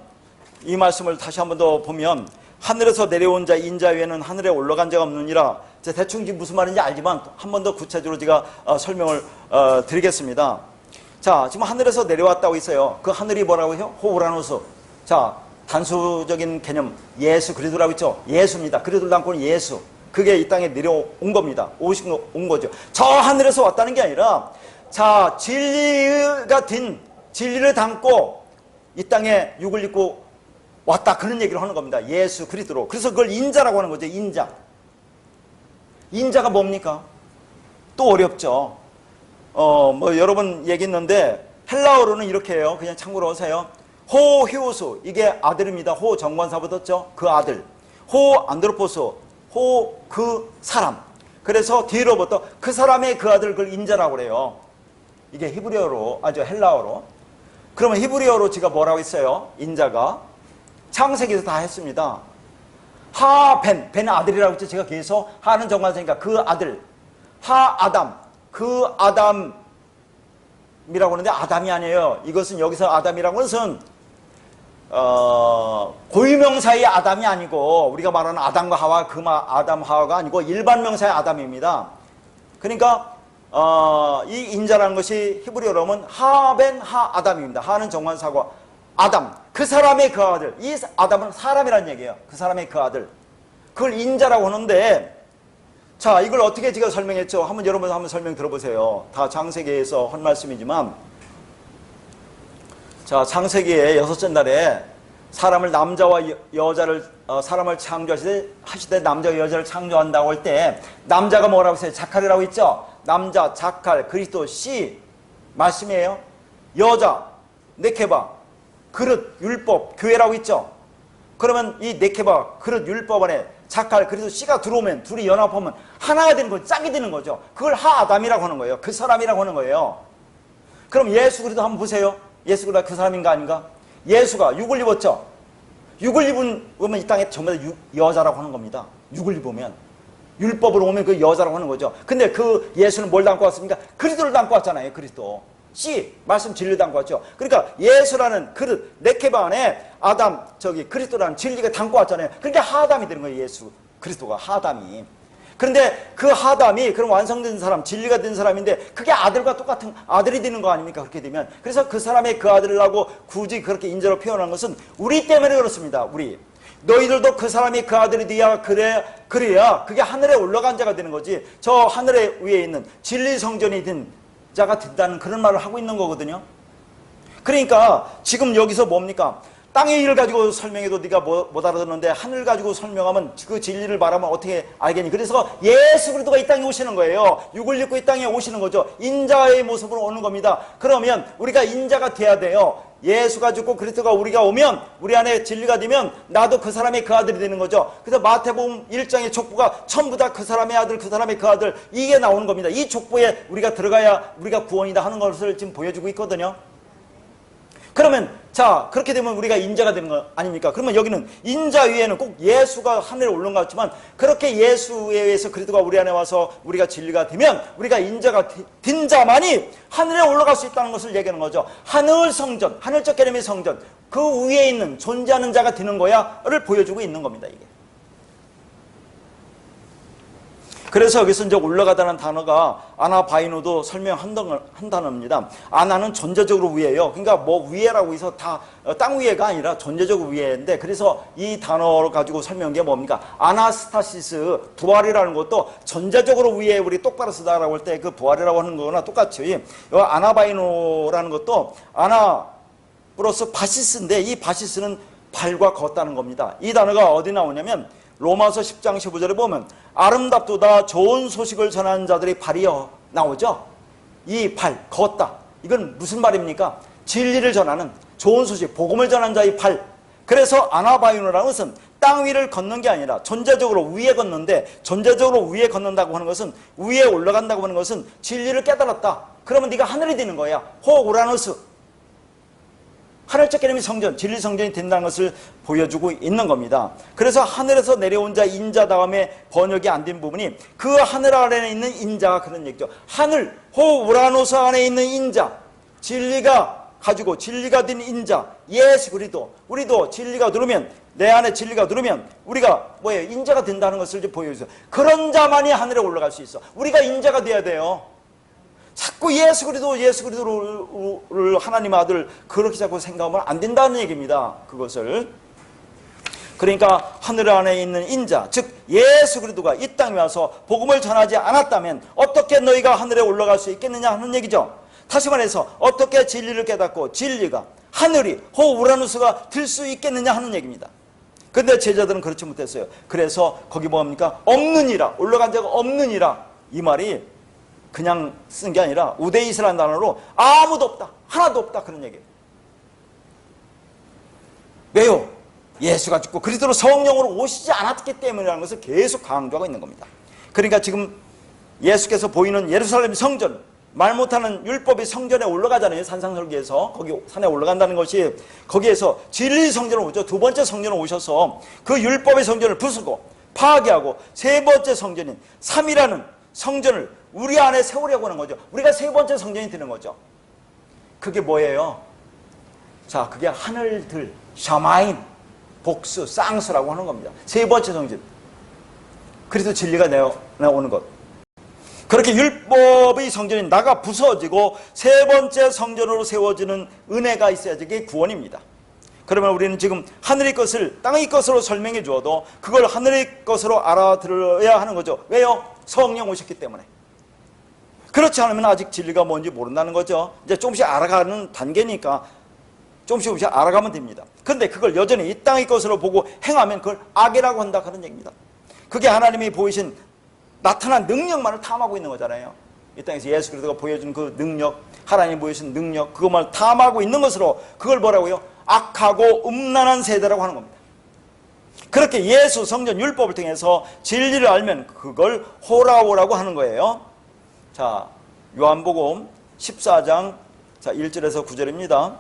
이 말씀을 다시 한 번 더 보면 하늘에서 내려온 자 인자 외에는 하늘에 올라간 자가 없느니라. 대충 지금 무슨 말인지 알지만 한 번 더 구체적으로 제가 설명을 드리겠습니다. 자, 지금 하늘에서 내려왔다고 있어요. 그 하늘이 뭐라고 해요? 호우라노스. 자, 단수적인 개념 예수 그리스도라고 있죠. 예수입니다. 그리스도를 담고는 예수. 그게 이 땅에 내려온 겁니다. 온 거죠. 저 하늘에서 왔다는 게 아니라 자, 진리가 된 진리를 담고 이 땅에 육을 입고 왔다 그런 얘기를 하는 겁니다. 예수 그리스도로. 그래서 그걸 인자라고 하는 거죠. 인자. 인자가 뭡니까? 또 어렵죠. 뭐 여러 번 얘기했는데 헬라어로는 이렇게 해요. 그냥 참고로 하세요. 호 히오스 이게 아들입니다. 호 정관사 붙었죠. 그 아들. 호 안드로포스 호 그 사람. 그래서 뒤로부터 그 사람의 그 아들 그걸 인자라고 그래요. 이게 히브리어로 아주 헬라어로. 그러면 히브리어로 제가 뭐라고 했어요? 인자가 창세기에서 다 했습니다. 벤 아들이라고 했죠. 제가 계속 하는 정관사니까 그 아들. 아담 그 아담이라고 하는데 아담이 아니에요. 이것은 여기서 아담이라고 하는 것은 고유명사의 아담이 아니고 우리가 말하는 아담과 하와 아담 하와가 아니고 일반 명사의 아담입니다. 그러니까 이 인자라는 것이 히브리어로 하면 벤 아담입니다. 하는 정관사고 아담 그 사람의 그 아들. 이 아담은 사람이라는 얘기예요. 그 사람의 그 아들. 그걸 인자라고 하는데 자, 이걸 어떻게 제가 설명했죠? 여러분 한번 설명 들어보세요. 다 창세기에서 한 말씀이지만 자, 창세기의 6째 날에 사람을 남자와 여자를 사람을 창조하시되 남자와 여자를 창조한다고 할 때 남자가 뭐라고 했어요? 자칼이라고 했죠? 남자, 자칼, 그리스도, 씨 말씀이에요. 여자, 네케바, 그릇, 율법, 교회라고 했죠? 그러면 이 네케바, 그릇, 율법 안에 자칼, 그래서 씨가 들어오면 둘이 연합하면 하나가 되는 거죠. 짝이 되는 거죠. 그걸 하아담이라고 하는 거예요. 그 사람이라고 하는 거예요. 그럼 예수 그리스도 한번 보세요. 예수 그리스도가 그 사람인가 아닌가? 예수가 육을 입었죠. 육을 입으면 이 땅에 전부 다 여자라고 하는 겁니다. 육을 입으면. 율법으로 오면 그 여자라고 하는 거죠. 근데 그 예수는 뭘 담고 왔습니까? 그리스도를 담고 왔잖아요. 그리스도. 씨, 말씀 진리를 담고 왔죠. 그러니까 예수라는 그릇, 네케바 안에 아담, 그리스도라는 진리가 담고 왔잖아요. 그러니까 하담이 되는 거예요. 예수, 그리스도가 하담이. 그런데 그 하담이 그럼 완성된 사람, 진리가 된 사람인데 그게 아들과 똑같은 아들이 되는 거 아닙니까? 그렇게 되면. 그래서 그 사람의 그 아들을 하고 굳이 그렇게 인자로 표현한 것은 우리 때문에 그렇습니다. 우리. 너희들도 그 사람이 그 아들이 돼야 그래야 그게 하늘에 올라간 자가 되는 거지. 저 하늘에 위에 있는 진리 성전이 된 자가 된다는 그런 말을 하고 있는 거거든요. 그러니까 지금 여기서 뭡니까? 땅의 일을 가지고 설명해도 네가 못 알아듣는데 하늘 가지고 설명하면 그 진리를 말하면 어떻게 알겠니? 그래서 예수 그리스도가 이 땅에 오시는 거예요. 육을 입고 이 땅에 오시는 거죠. 인자의 모습으로 오는 겁니다. 그러면 우리가 인자가 돼야 돼요. 예수가 죽고 그리스도가 우리가 오면 우리 안에 진리가 되면 나도 그 사람의 그 아들이 되는 거죠. 그래서 마태복음 1장의 족보가 전부 다 그 사람의 아들, 그 사람의 그 아들 이게 나오는 겁니다. 이 족보에 우리가 들어가야 우리가 구원이다 하는 것을 지금 보여주고 있거든요. 그러면 자 그렇게 되면 우리가 인자가 되는 거 아닙니까? 그러면 여기는 인자 위에는 꼭 예수가 하늘에 올라온 것 같지만 그렇게 예수에 의해서 그리스도가 우리 안에 와서 우리가 진리가 되면 우리가 인자가 된 자만이 하늘에 올라갈 수 있다는 것을 얘기하는 거죠. 하늘 성전, 하늘적 개념의 성전, 그 위에 있는 존재하는 자가 되는 거야를 보여주고 있는 겁니다. 이게. 그래서 여기서 이제 올라가다는 단어가 아나바이노도 설명한 단어입니다. 아나는 전제적으로 위에요. 그러니까 뭐 위에라고 해서 다 땅 위에가 아니라 전제적으로 위에인데 그래서 이 단어를 가지고 설명한 게 뭡니까? 아나스타시스, 부활이라는 것도 전제적으로 위에 우리 똑바로 쓰다라고 할 때 그 부활이라고 하는 거나 똑같이 아나바이노라는 것도 아나 플러스 바시스인데 이 바시스는 발과 걷다는 겁니다. 이 단어가 어디 나오냐면 로마서 10장 15절에 보면 아름답도다 좋은 소식을 전하는 자들의 발이여 나오죠. 이 발, 걷다. 이건 무슨 말입니까? 진리를 전하는 좋은 소식, 복음을 전하는 자의 발. 그래서 아나바이노라는 것은 땅 위를 걷는 게 아니라 전제적으로 위에 걷는데 전제적으로 위에 걷는다고 하는 것은 위에 올라간다고 하는 것은 진리를 깨달았다. 그러면 네가 하늘이 되는 거야. 호 우라노스. 하늘적 개념의 성전, 진리 성전이 된다는 것을 보여주고 있는 겁니다. 그래서 하늘에서 내려온 자 인자 다음에 번역이 안 된 부분이 그 하늘 아래에 있는 인자가 그런 얘기죠. 하늘, 호 우라노스 안에 있는 인자, 진리가 가지고 진리가 된 인자, 예수 그리스도. 우리도 진리가 들으면 내 안에 진리가 들으면 우리가 뭐예요? 인자가 된다는 것을 이제 보여주세요. 그런 자만이 하늘에 올라갈 수 있어. 우리가 인자가 돼야 돼요. 자꾸 예수 그리스도를 하나님 아들 그렇게 자꾸 생각하면 안 된다는 얘기입니다. 그것을. 그러니까 하늘 안에 있는 인자, 즉 예수 그리스도가 이 땅에 와서 복음을 전하지 않았다면 어떻게 너희가 하늘에 올라갈 수 있겠느냐 하는 얘기죠. 다시 말해서 어떻게 진리를 깨닫고 진리가 하늘이 호 우라누스가 될 수 있겠느냐 하는 얘기입니다. 그런데 제자들은 그렇지 못했어요. 그래서 거기 뭡니까? 없느니라, 올라간 자가 없느니라. 이 말이 그냥 쓴 게 아니라 우데이스라는 단어로 아무도 없다, 하나도 없다 그런 얘기예요. 왜요? 예수가 죽고 그리스도로 성령으로 오시지 않았기 때문이라는 것을 계속 강조하고 있는 겁니다. 그러니까 지금 예수께서 보이는 예루살렘 성전, 말 못하는 율법이 성전에 올라가잖아요. 산상설계에서 거기 산에 올라간다는 것이 거기에서 진리 성전을 오죠. 두 번째 성전을 오셔서 그 율법의 성전을 부수고 파괴하고 세 번째 성전인 3이라는 성전을 우리 안에 세우려고 하는 거죠. 우리가 세 번째 성전이 되는 거죠. 그게 뭐예요? 자, 그게 하늘들, 샤마임, 복수, 쌍수라고 하는 겁니다. 세 번째 성전. 그래서 진리가 나오는 것. 그렇게 율법의 성전이 나가 부서지고 세 번째 성전으로 세워지는 은혜가 있어야지 그게 구원입니다. 그러면 우리는 지금 하늘의 것을 땅의 것으로 설명해 주어도 그걸 하늘의 것으로 알아들어야 하는 거죠. 왜요? 성령 오셨기 때문에. 그렇지 않으면 아직 진리가 뭔지 모른다는 거죠. 이제 조금씩 알아가는 단계니까 조금씩 알아가면 됩니다. 그런데 그걸 여전히 이 땅의 것으로 보고 행하면 그걸 악이라고 한다 그런 얘기입니다. 그게 하나님이 보이신 나타난 능력만을 탐하고 있는 거잖아요. 이 땅에서 예수 그리스도가 보여준 그 능력, 하나님이 보여준 능력, 그것만 탐하고 있는 것으로 그걸 뭐라고요? 악하고 음란한 세대라고 하는 겁니다. 그렇게 예수, 성전, 율법을 통해서 진리를 알면 그걸 호라오라고 하는 거예요. 자, 요한복음 14장 1절에서 9절입니다.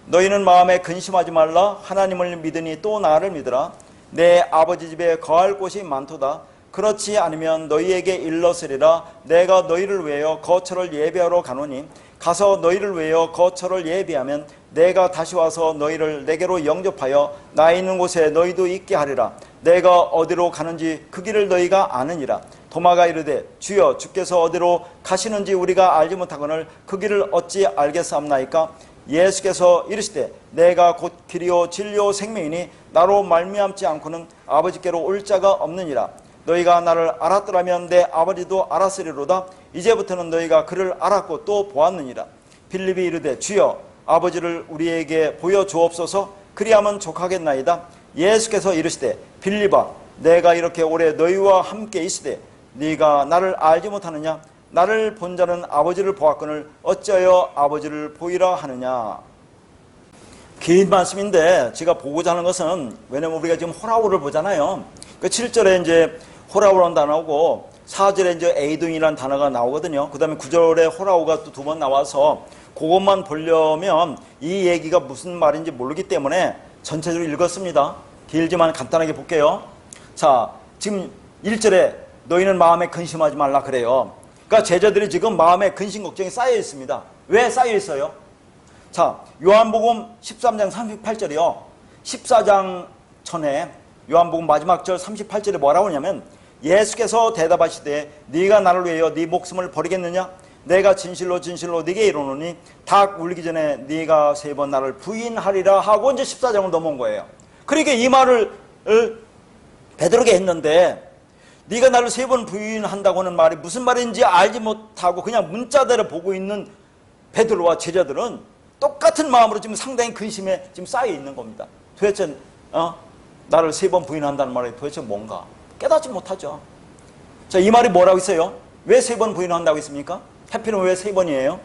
너희는 마음에 근심하지 말라. 하나님을 믿으니 또 나를 믿으라. 내 아버지 집에 거할 곳이 많도다. 그렇지 않으면 너희에게 일렀으리라. 내가 너희를 위하여 거처를 예비하러 가노니 가서 너희를 위하여 거처를 예비하면 내가 다시 와서 너희를 내게로 영접하여 나 있는 곳에 너희도 있게 하리라. 내가 어디로 가는지 그 길을 너희가 아느니라. 도마가 이르되 주여 주께서 어디로 가시는지 우리가 알지 못하거늘 그 길을 어찌 알겠사옵나이까. 예수께서 이르시되 내가 곧 길이요 진리요 생명이니 나로 말미암지 않고는 아버지께로 올 자가 없느니라. 너희가 나를 알았더라면 내 아버지도 알았으리로다. 이제부터는 너희가 그를 알았고 또 보았느니라. 빌립이 이르되 주여 아버지를 우리에게 보여주옵소서. 그리하면 족하겠나이다. 예수께서 이르시되 빌립아 내가 이렇게 오래 너희와 함께 있으되 네가 나를 알지 못하느냐. 나를 본 자는 아버지를 보았거늘 어찌하여 아버지를 보이라 하느냐. 긴 말씀인데 제가 보고자 하는 것은, 왜냐면 우리가 지금 호라오를 보잖아요. 그 7절에 이제 호라오라는 단어고 4절에 이제 에이동이라는 단어가 나오거든요. 그 다음에 9절에 호라오가 또 두 번 나와서 그것만 보려면 이 얘기가 무슨 말인지 모르기 때문에 전체적으로 읽었습니다. 길지만 간단하게 볼게요. 자, 지금 1절에 너희는 마음에 근심하지 말라 그래요. 그러니까 제자들이 지금 마음에 근심 걱정이 쌓여 있습니다. 왜 쌓여 있어요? 자, 요한복음 13장 38절이요. 14장 전에 요한복음 마지막 절 38절에 뭐라고 하냐면 예수께서 대답하시되 네가 나를 위하여 네 목숨을 버리겠느냐. 내가 진실로 진실로 네게 이르노니 닭 울기 전에 네가 3번 나를 부인하리라 하고 이제 14장을 넘어온 거예요. 그러니까 이 말을 베드로에게 했는데 네가 나를 3번 부인한다고 하는 말이 무슨 말인지 알지 못하고 그냥 문자대로 보고 있는 베드로와 제자들은 똑같은 마음으로 지금 상당히 근심에 지금 쌓여 있는 겁니다. 도대체 나를 3번 부인한다는 말이 도대체 뭔가 깨닫지 못하죠. 자, 이 말이 뭐라고 있어요? 왜 3번 부인한다고 했습니까? 해피는 왜 3번이에요?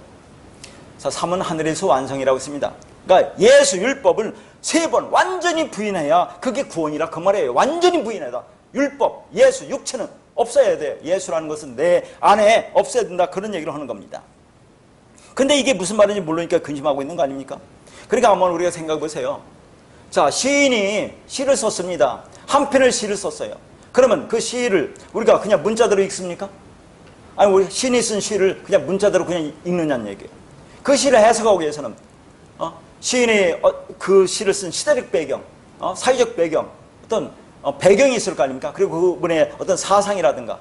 자, 3은 하늘에서 완성이라고 했습니다. 그러니까 예수 율법을 3번 완전히 부인해야 그게 구원이라 그 말이에요. 완전히 부인해야. 율법, 예수, 육체는 없어야 돼요. 예수라는 것은 내 안에 없어야 된다. 그런 얘기를 하는 겁니다. 근데 이게 무슨 말인지 모르니까 근심하고 있는 거 아닙니까? 그러니까 한번 우리가 생각해 보세요. 자, 시인이 시를 썼습니다. 한 편의 시를 썼어요. 그러면 그 시를 우리가 그냥 문자대로 읽습니까? 아니, 우리 시인이 쓴 시를 그냥 문자대로 그냥 읽느냐는 얘기예요. 그 시를 해석하기 위해서는 시인이 그 시를 쓴 시대적 배경, 사회적 배경, 어떤 배경이 있을 거 아닙니까? 그리고 그분의 어떤 사상이라든가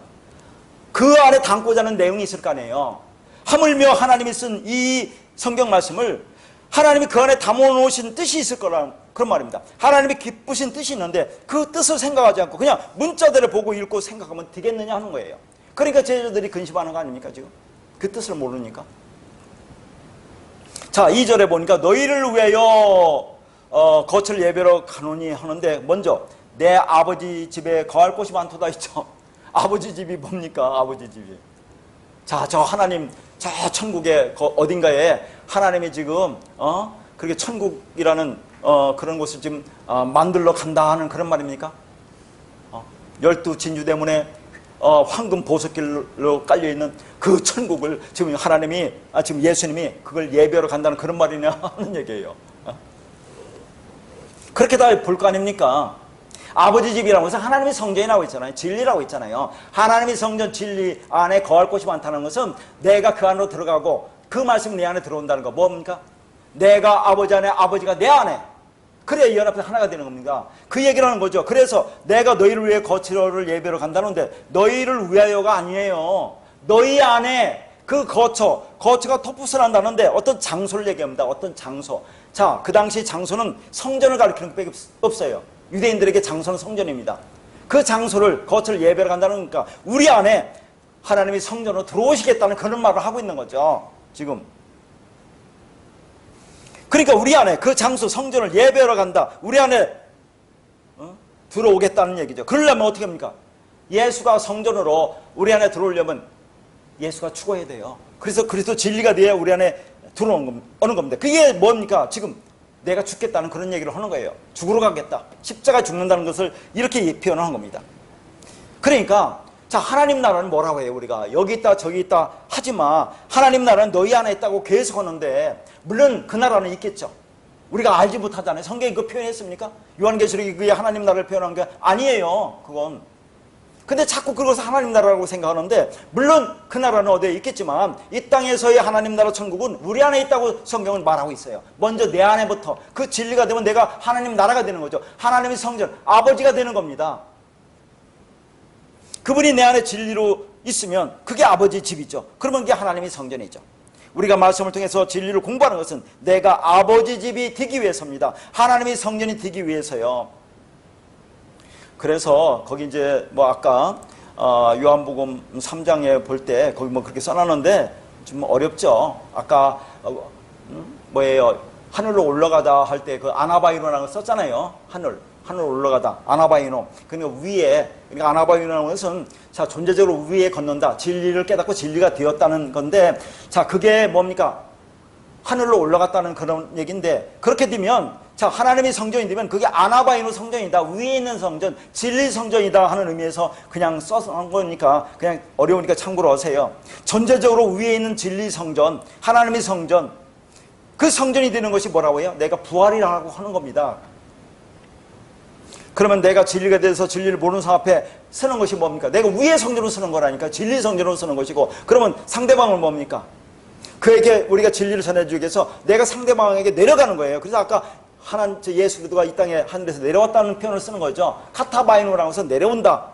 그 안에 담고자 하는 내용이 있을 거 아니에요. 하물며 하나님이 쓴 이 성경 말씀을 하나님이 그 안에 담아놓으신 뜻이 있을 거라는 그런 말입니다. 하나님이 기쁘신 뜻이 있는데 그 뜻을 생각하지 않고 그냥 문자대로 보고 읽고 생각하면 되겠느냐 하는 거예요. 그러니까 제자들이 근심하는 거 아닙니까 지금? 그 뜻을 모르니까. 자, 2절에 보니까 너희를 위하여 거처를 예배로 가노니 하는데 먼저 내 아버지 집에 거할 곳이 많도다 있죠. 아버지 집이 뭡니까? 아버지 집이. 자, 저 하나님 저 천국의 어딘가에 하나님이 지금 그렇게 천국이라는 그런 곳을 지금 만들러 간다 하는 그런 말입니까? 12 진주대문에 황금 보석길로 깔려있는 그 천국을 지금 하나님이 지금 예수님이 그걸 예배하러 간다는 그런 말이냐 하는 얘기예요. 그렇게 다 볼 거 아닙니까? 아버지 집이라고 해서 하나님이 성전이라고 있잖아요. 진리라고 있잖아요. 하나님이 성전 진리 안에 거할 곳이 많다는 것은 내가 그 안으로 들어가고 그 말씀이 내 안에 들어온다는 거 뭡니까? 내가 아버지 안에 아버지가 내 안에 그래야 이 연합해서 하나가 되는 겁니다. 그 얘기를 하는 거죠. 그래서 내가 너희를 위해 거처를 예배로 간다는데 너희를 위하여가 아니에요. 너희 안에 그 거처가 토푸스를 한다는데 어떤 장소를 얘기합니다. 어떤 장소. 자, 그 당시 장소는 성전을 가리키는 것밖에 없어요. 유대인들에게 장소는 성전입니다. 그 장소를 거처를 예배로 간다는 거니까 우리 안에 하나님이 성전으로 들어오시겠다는 그런 말을 하고 있는 거죠. 지금. 그러니까 우리 안에 그 장소 성전을 예배하러 간다. 우리 안에 들어오겠다는 얘기죠. 그러려면 어떻게 합니까? 예수가 성전으로 우리 안에 들어오려면 예수가 죽어야 돼요. 그래서 그리스도 진리가 돼야 우리 안에 들어오는 겁니다. 그게 뭡니까? 지금 내가 죽겠다는 그런 얘기를 하는 거예요. 죽으러 가겠다. 십자가 죽는다는 것을 이렇게 표현하는 겁니다. 그러니까 자, 하나님 나라는 뭐라고 해요? 우리가 여기 있다 저기 있다 하지마. 하나님 나라는 너희 안에 있다고 계속 하는데 물론 그 나라는 있겠죠. 우리가 알지 못하잖아요. 성경이 그 표현했습니까? 요한계시록이 그게 하나님 나라를 표현한 게 아니에요. 그건. 근데 자꾸 그것을 하나님 나라라고 생각하는데 물론 그 나라는 어디에 있겠지만 이 땅에서의 하나님 나라 천국은 우리 안에 있다고 성경은 말하고 있어요. 먼저 내 안에부터 그 진리가 되면 내가 하나님 나라가 되는 거죠. 하나님의 성전, 아버지가 되는 겁니다. 그분이 내 안에 진리로 있으면 그게 아버지 집이죠. 그러면 그게 하나님의 성전이죠. 우리가 말씀을 통해서 진리를 공부하는 것은 내가 아버지 집이 되기 위해서입니다. 하나님의 성전이 되기 위해서요. 그래서 거기 이제 뭐 아까 요한복음 3장에 볼 때 거기 뭐 그렇게 써놨는데 좀 어렵죠. 아까 뭐예요? 하늘로 올라가다 할 때 그 아나바이노라는 걸 썼잖아요. 하늘 올라가다 아나바이노. 그러니까 위에, 그러니까 아나바이노라는 것은 자 존재적으로 위에 걷는다. 진리를 깨닫고 진리가 되었다는 건데 자 그게 뭡니까? 하늘로 올라갔다는 그런 얘기인데 그렇게 되면 자 하나님의 성전이 되면 그게 아나바이노 성전이다. 위에 있는 성전, 진리 성전이다 하는 의미에서 그냥 써서 한 거니까 그냥 어려우니까 참고로 하세요. 전체적으로 위에 있는 진리 성전, 하나님의 성전, 그 성전이 되는 것이 뭐라고 해요? 내가 부활이라고 하는 겁니다. 그러면 내가 진리가 돼서 진리를 모르는 사람 앞에 쓰는 것이 뭡니까? 내가 위의 성전으로 쓰는 거라니까. 진리 성전으로 쓰는 것이고 그러면 상대방은 뭡니까? 그에게 우리가 진리를 전해주기 위해서 내가 상대방에게 내려가는 거예요. 그래서 아까 예수 그리스도가 이 땅에 하늘에서 내려왔다는 표현을 쓰는 거죠. 카타바이노라고 해서 내려온다.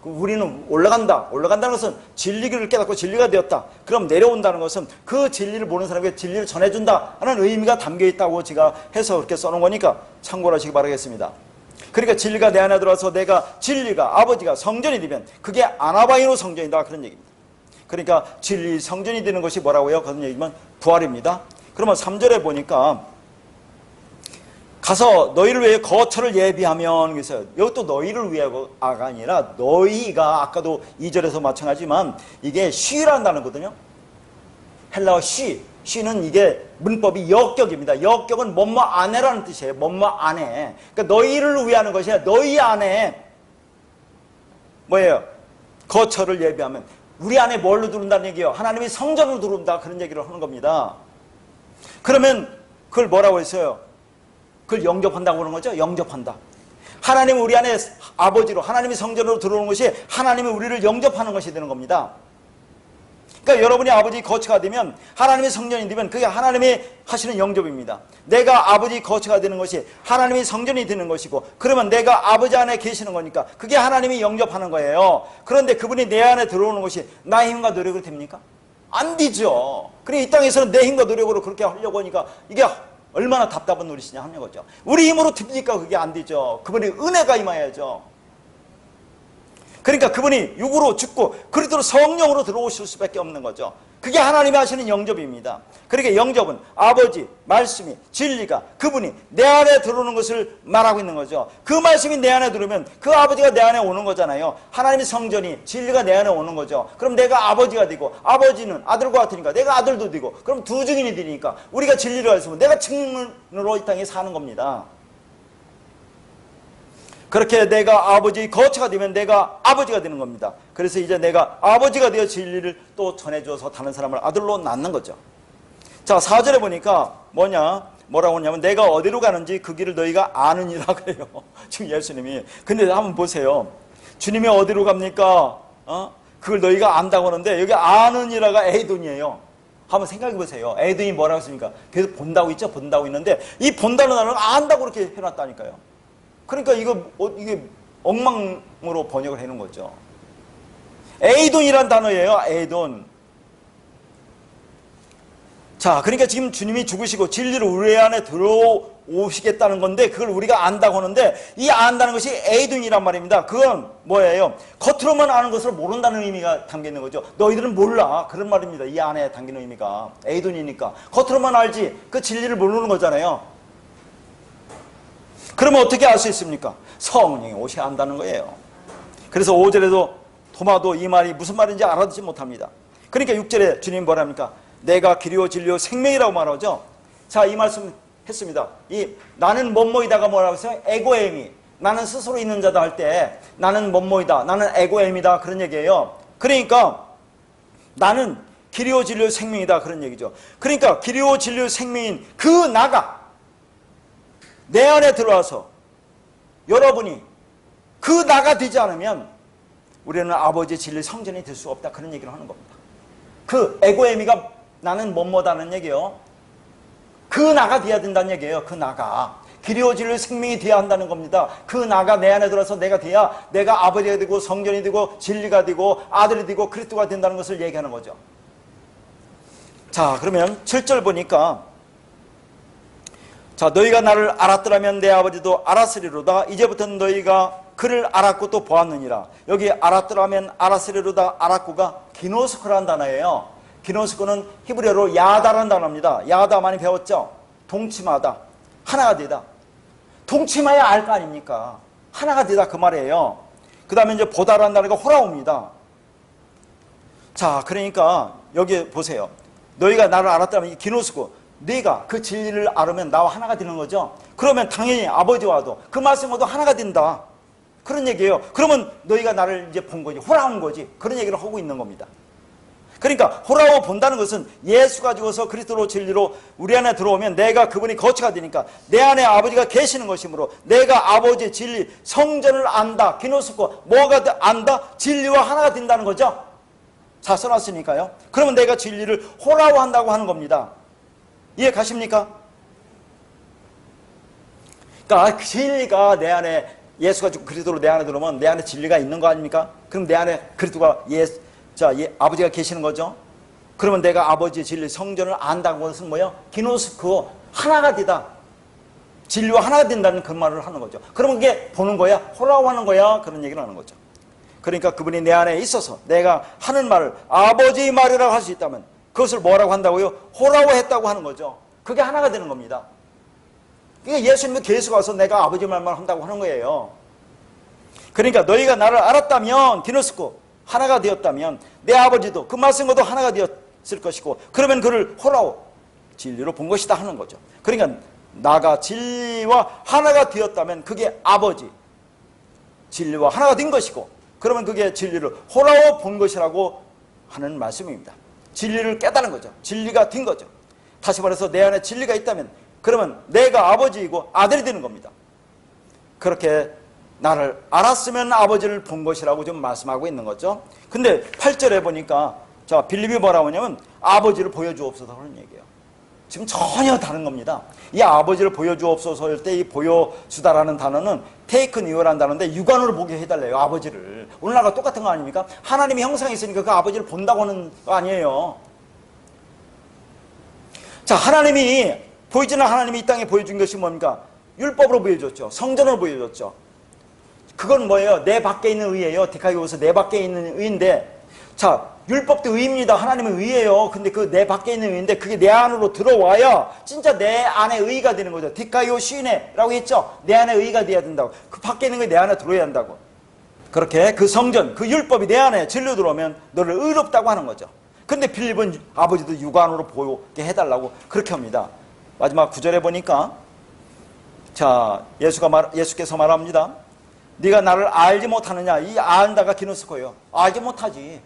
우리는 올라간다. 올라간다는 것은 진리를 깨닫고 진리가 되었다. 그럼 내려온다는 것은 그 진리를 모르는 사람에게 진리를 전해준다 하는 의미가 담겨있다고 제가 해서 그렇게 써놓은 거니까 참고를 하시기 바라겠습니다. 그러니까 진리가 내 안에 들어와서 내가 진리가 아버지가 성전이 되면 그게 아나바이노 성전이다 그런 얘기입니다. 그러니까 진리 성전이 되는 것이 뭐라고요? 그런 얘기면 부활입니다. 그러면 3절에 보니까 가서 너희를 위해 거처를 예비하면 그래서 여기 또 너희를 위해가 아니라 너희가 아까도 2절에서 마찬가지지만 이게 쉬라는 단어거든요. 헬라어 쉬는 이게 문법이 역격입니다. 역격은 뭐뭐 안에라는 뜻이에요. 뭐뭐 안에. 그러니까 너희를 위하는 것이 아니라 너희 안에 뭐예요? 거처를 예비하면 우리 안에 뭘로 들어온다는 얘기예요? 하나님의 성전으로 들어온다 그런 얘기를 하는 겁니다. 그러면 그걸 뭐라고 했어요? 그걸 영접한다고 하는 거죠? 영접한다. 하나님 우리 안에 아버지로 하나님의 성전으로 들어오는 것이 하나님이 우리를 영접하는 것이 되는 겁니다. 그러니까 여러분이 아버지 거처가 되면 하나님의 성전이 되면 그게 하나님이 하시는 영접입니다. 내가 아버지 거처가 되는 것이 하나님의 성전이 되는 것이고 그러면 내가 아버지 안에 계시는 거니까 그게 하나님이 영접하는 거예요. 그런데 그분이 내 안에 들어오는 것이 나의 힘과 노력으로 됩니까? 안 되죠. 그래 이 땅에서는 내 힘과 노력으로 그렇게 하려고 하니까 이게 얼마나 답답한 노릇이냐 하는 거죠. 우리 힘으로 됩니까? 그게 안 되죠. 그분의 은혜가 임하야죠. 그러니까 그분이 육으로 죽고 그리스도로 성령으로 들어오실 수밖에 없는 거죠. 그게 하나님이 하시는 영접입니다. 그러니까 영접은 아버지, 말씀이, 진리가 그분이 내 안에 들어오는 것을 말하고 있는 거죠. 그 말씀이 내 안에 들어오면 그 아버지가 내 안에 오는 거잖아요. 하나님의 성전이 진리가 내 안에 오는 거죠. 그럼 내가 아버지가 되고 아버지는 아들과 같으니까 내가 아들도 되고 그럼 두 증인이 되니까 우리가 진리를 알수면 내가 증인으로 이 땅에 사는 겁니다. 그렇게 내가 아버지 거처가 되면 내가 아버지가 되는 겁니다. 그래서 이제 내가 아버지가 되어 진리를 또 전해줘서 다른 사람을 아들로 낳는 거죠. 자 4절에 보니까 뭐라고 하냐면 내가 어디로 가는지 그 길을 너희가 아느니라 그래요. 지금 예수님이. 근데 한번 보세요. 주님이 어디로 갑니까? 그걸 너희가 안다고 하는데 여기 아느니라가 에이돈이에요. 한번 생각해 보세요. 에이돈이 뭐라고 했습니까? 계속 본다고 있죠? 본다고 있는데 이 본다는 단어는 안다고 그렇게 해놨다니까요. 그러니까 이게 엉망으로 번역을 해놓은 거죠. 에이돈이란 단어예요. 에이돈. 자, 그러니까 지금 주님이 죽으시고 진리로 우리 안에 들어오시겠다는 건데 그걸 우리가 안다고 하는데 이 안다는 것이 에이돈이란 말입니다. 그건 뭐예요? 겉으로만 아는 것을 모른다는 의미가 담겨있는 거죠. 너희들은 몰라. 그런 말입니다. 이 안에 담기는 의미가. 에이돈이니까. 겉으로만 알지 그 진리를 모르는 거잖아요. 그러면 어떻게 알 수 있습니까? 성령이 오셔야 한다는 거예요. 그래서 5절에도 토마도 이 말이 무슨 말인지 알아듣지 못합니다. 그러니까 6절에 주님이 뭐랍니까? 내가 길이요 진리요 생명이라고 말하죠. 자, 이 말씀 했습니다. 이 나는 뭐뭐이다가 뭐라고 했어요? 에고엠이. 나는 스스로 있는 자다 할 때 나는 뭐뭐이다. 나는 에고엠이다. 그런 얘기예요. 그러니까 나는 길이요 진리요 생명이다. 그런 얘기죠. 그러니까 길이요 진리요 생명인 그 나가 내 안에 들어와서 여러분이 그 나가 되지 않으면 우리는 아버지의 진리 성전이 될 수 없다. 그런 얘기를 하는 겁니다. 그 에고에미가 나는 뭐뭐다는 얘기예요. 그 나가 되어야 된다는 얘기예요. 그 나가. 길이요 진리요 생명이 되어야 한다는 겁니다. 그 나가 내 안에 들어서 내가 돼야 내가 아버지가 되고 성전이 되고 진리가 되고 아들이 되고 그리스도가 된다는 것을 얘기하는 거죠. 자, 그러면 7절 보니까 자, 너희가 나를 알았더라면 내 아버지도 알았으리로다. 이제부터는 너희가 그를 알았고 또 보았느니라. 여기 알았더라면 알았으리로다. 알았고가 기노스코라는 단어예요. 기노스코는 히브리어로 야다라는 단어입니다. 야다 많이 배웠죠? 동침하다. 하나가 되다. 동침하여 알 거 아닙니까? 하나가 되다 그 말이에요. 그 다음에 이제 보다라는 단어가 호라옵니다. 자, 그러니까 여기 보세요. 너희가 나를 알았다면 기노스코. 네가 그 진리를 알으면 나와 하나가 되는 거죠. 그러면 당연히 아버지와도 그 말씀과도 하나가 된다. 그런 얘기예요. 그러면 너희가 나를 이제 본 거지. 호라온 거지. 그런 얘기를 하고 있는 겁니다. 그러니까 호라오 본다는 것은 예수 가지고서 그리스도로 진리로 우리 안에 들어오면 내가 그분이 거처가 되니까 내 안에 아버지가 계시는 것이므로 내가 아버지의 진리 성전을 안다. 기노스코 뭐가 안다? 진리와 하나가 된다는 거죠. 자, 써놨으니까요. 그러면 내가 진리를 호라오 한다고 하는 겁니다. 이해 가십니까? 그러니까 진리가 내 안에 예수가 그리스도로 내 안에 들어오면 내 안에 진리가 있는 거 아닙니까? 그럼 내 안에 그리스도가 아버지가 계시는 거죠. 그러면 내가 아버지의 진리 성전을 안다고 것은 뭐예요? 기노스코 하나가 되다. 진리와 하나가 된다는 그 말을 하는 거죠. 그러면 그게 보는 거야? 호라고 하는 거야? 그런 얘기를 하는 거죠. 그러니까 그분이 내 안에 있어서 내가 하는 말을 아버지의 말이라고 할 수 있다면 그것을 뭐라고 한다고요? 호라고 했다고 하는 거죠. 그게 하나가 되는 겁니다. 그러니까 예수님도 계속 와서 내가 아버지 말만 한다고 하는 거예요. 그러니까 너희가 나를 알았다면 기노스코 하나가 되었다면 내 아버지도 그 말씀과도 하나가 되었을 것이고 그러면 그를 호라오 진리로 본 것이다 하는 거죠. 그러니까 나가 진리와 하나가 되었다면 그게 아버지 진리와 하나가 된 것이고 그러면 그게 진리를 호라오 본 것이라고 하는 말씀입니다. 진리를 깨달은 거죠. 진리가 된 거죠. 다시 말해서 내 안에 진리가 있다면 그러면 내가 아버지이고 아들이 되는 겁니다. 그렇게 나를 알았으면 아버지를 본 것이라고 좀 말씀하고 있는 거죠. 근데 8절에 보니까 자 빌립이 뭐라고 하냐면 아버지를 보여주옵소서 그런 얘기예요. 지금 전혀 다른 겁니다. 이 아버지를 보여주옵소서 할 때 이 보여주다라는 단어는 take new라는 단어인데 육안으로 보게 해달래요. 아버지를. 오늘날과 똑같은 거 아닙니까? 하나님이 형상이 있으니까 그 아버지를 본다고 하는 거 아니에요. 자, 하나님이 보이지는 하나님이 이 땅에 보여준 것이 뭡니까? 율법으로 보여줬죠. 성전으로 보여줬죠. 그건 뭐예요? 내 밖에 있는 의예요. 디카이오스 내 밖에 있는 의인데 자 율법도 의입니다. 하나님은 의예요. 근데 그 내 밖에 있는 의인데 그게 내 안으로 들어와야 진짜 내 안에 의가 되는 거죠. 디카이오 시네라고 했죠. 내 안에 의가 돼야 된다고. 그 밖에 있는 게 내 안에 들어야 한다고. 그렇게 그 성전, 그 율법이 내 안에 진리로 들어오면 너를 의롭다고 하는 거죠. 근데 빌립은 아버지도 육안으로 보게 해달라고 그렇게 합니다. 마지막 9절에 보니까 자 예수께서 말합니다. 네가 나를 알지 못하느냐. 이 안다가 기노스코예요. 알지 못하지.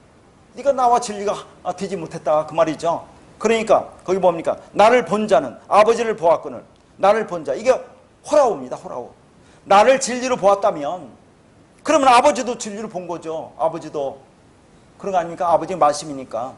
네가 나와 진리가 되지 못했다 그 말이죠. 그러니까 거기 뭡니까? 나를 본 자는 아버지를 보았거늘. 나를 본 자. 이게 호라오입니다. 호라오. 나를 진리로 보았다면 그러면 아버지도 진리로 본 거죠. 아버지도 그런 거 아닙니까? 아버지의 말씀이니까.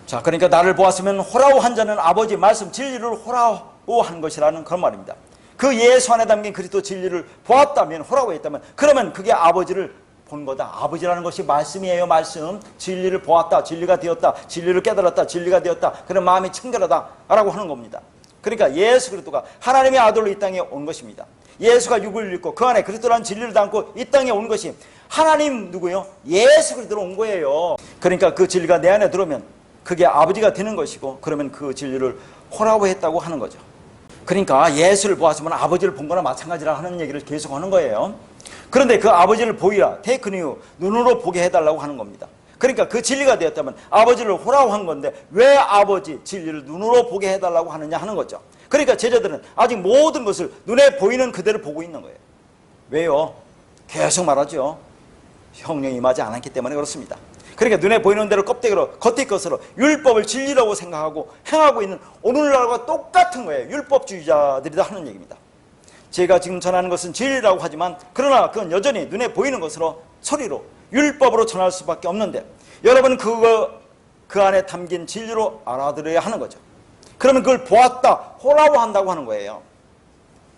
자, 그러니까 나를 보았으면 호라오 한 자는 아버지 말씀 진리를 호라오 한 것이라는 그런 말입니다. 그 예수 안에 담긴 그리스도 진리를 보았다면 호라고 했다면 그러면 그게 아버지를 본 거다. 아버지라는 것이 말씀이에요. 말씀. 진리를 보았다. 진리가 되었다. 진리를 깨달았다. 진리가 되었다. 그런 마음이 청결하다 라고 하는 겁니다. 그러니까 예수 그리스도가 하나님의 아들로 이 땅에 온 것입니다. 예수가 육을 입고 그 안에 그리스도라는 진리를 담고 이 땅에 온 것이 하나님 누구요? 예수 그리스도로 온 거예요. 그러니까 그 진리가 내 안에 들어오면 그게 아버지가 되는 것이고 그러면 그 진리를 호라고 했다고 하는 거죠. 그러니까 예수를 보았으면 아버지를 본 거나 마찬가지라 하는 얘기를 계속 하는 거예요. 그런데 그 아버지를 보이라, 테이크 뉴, 눈으로 보게 해달라고 하는 겁니다. 그러니까 그 진리가 되었다면 아버지를 호라고한 건데 왜 아버지 진리를 눈으로 보게 해달라고 하느냐 하는 거죠. 그러니까 제자들은 아직 모든 것을 눈에 보이는 그대로 보고 있는 거예요. 왜요? 계속 말하죠. 성령이 임하지 않았기 때문에 그렇습니다. 그러니까 눈에 보이는 대로 껍데기로 겉의 것으로 율법을 진리라고 생각하고 행하고 있는 오늘날과 똑같은 거예요. 율법주의자들이다 하는 얘기입니다. 제가 지금 전하는 것은 진리라고 하지만 그러나 그건 여전히 눈에 보이는 것으로 소리로 율법으로 전할 수밖에 없는데 여러분은 그 안에 담긴 진리로 알아들어야 하는 거죠. 그러면 그걸 보았다, 호라고 한다고 하는 거예요.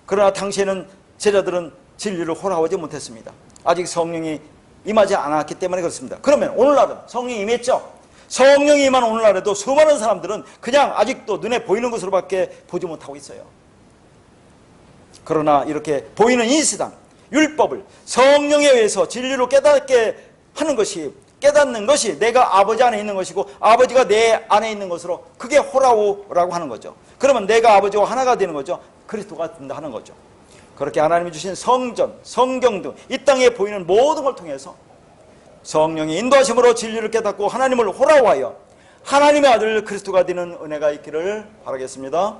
그러나 당시에는 제자들은 진리를 호라고하지 못했습니다. 아직 성령이 임하지 않았기 때문에 그렇습니다. 그러면 오늘날은 성령이 임했죠. 성령이 임한 오늘날에도 수많은 사람들은 그냥 아직도 눈에 보이는 것으로밖에 보지 못하고 있어요. 그러나 이렇게 보이는 이 세상 율법을 성령에 의해서 진리로 깨닫게 하는 것이, 깨닫는 것이 내가 아버지 안에 있는 것이고 아버지가 내 안에 있는 것으로, 그게 호라오라고 하는 거죠. 그러면 내가 아버지와 하나가 되는 거죠. 그리스도가 된다 하는 거죠. 그렇게 하나님이 주신 성전, 성경 등 이 땅에 보이는 모든 걸 통해서 성령의 인도하심으로 진리를 깨닫고 하나님을 호라오하여 하나님의 아들 그리스도가 되는 은혜가 있기를 바라겠습니다.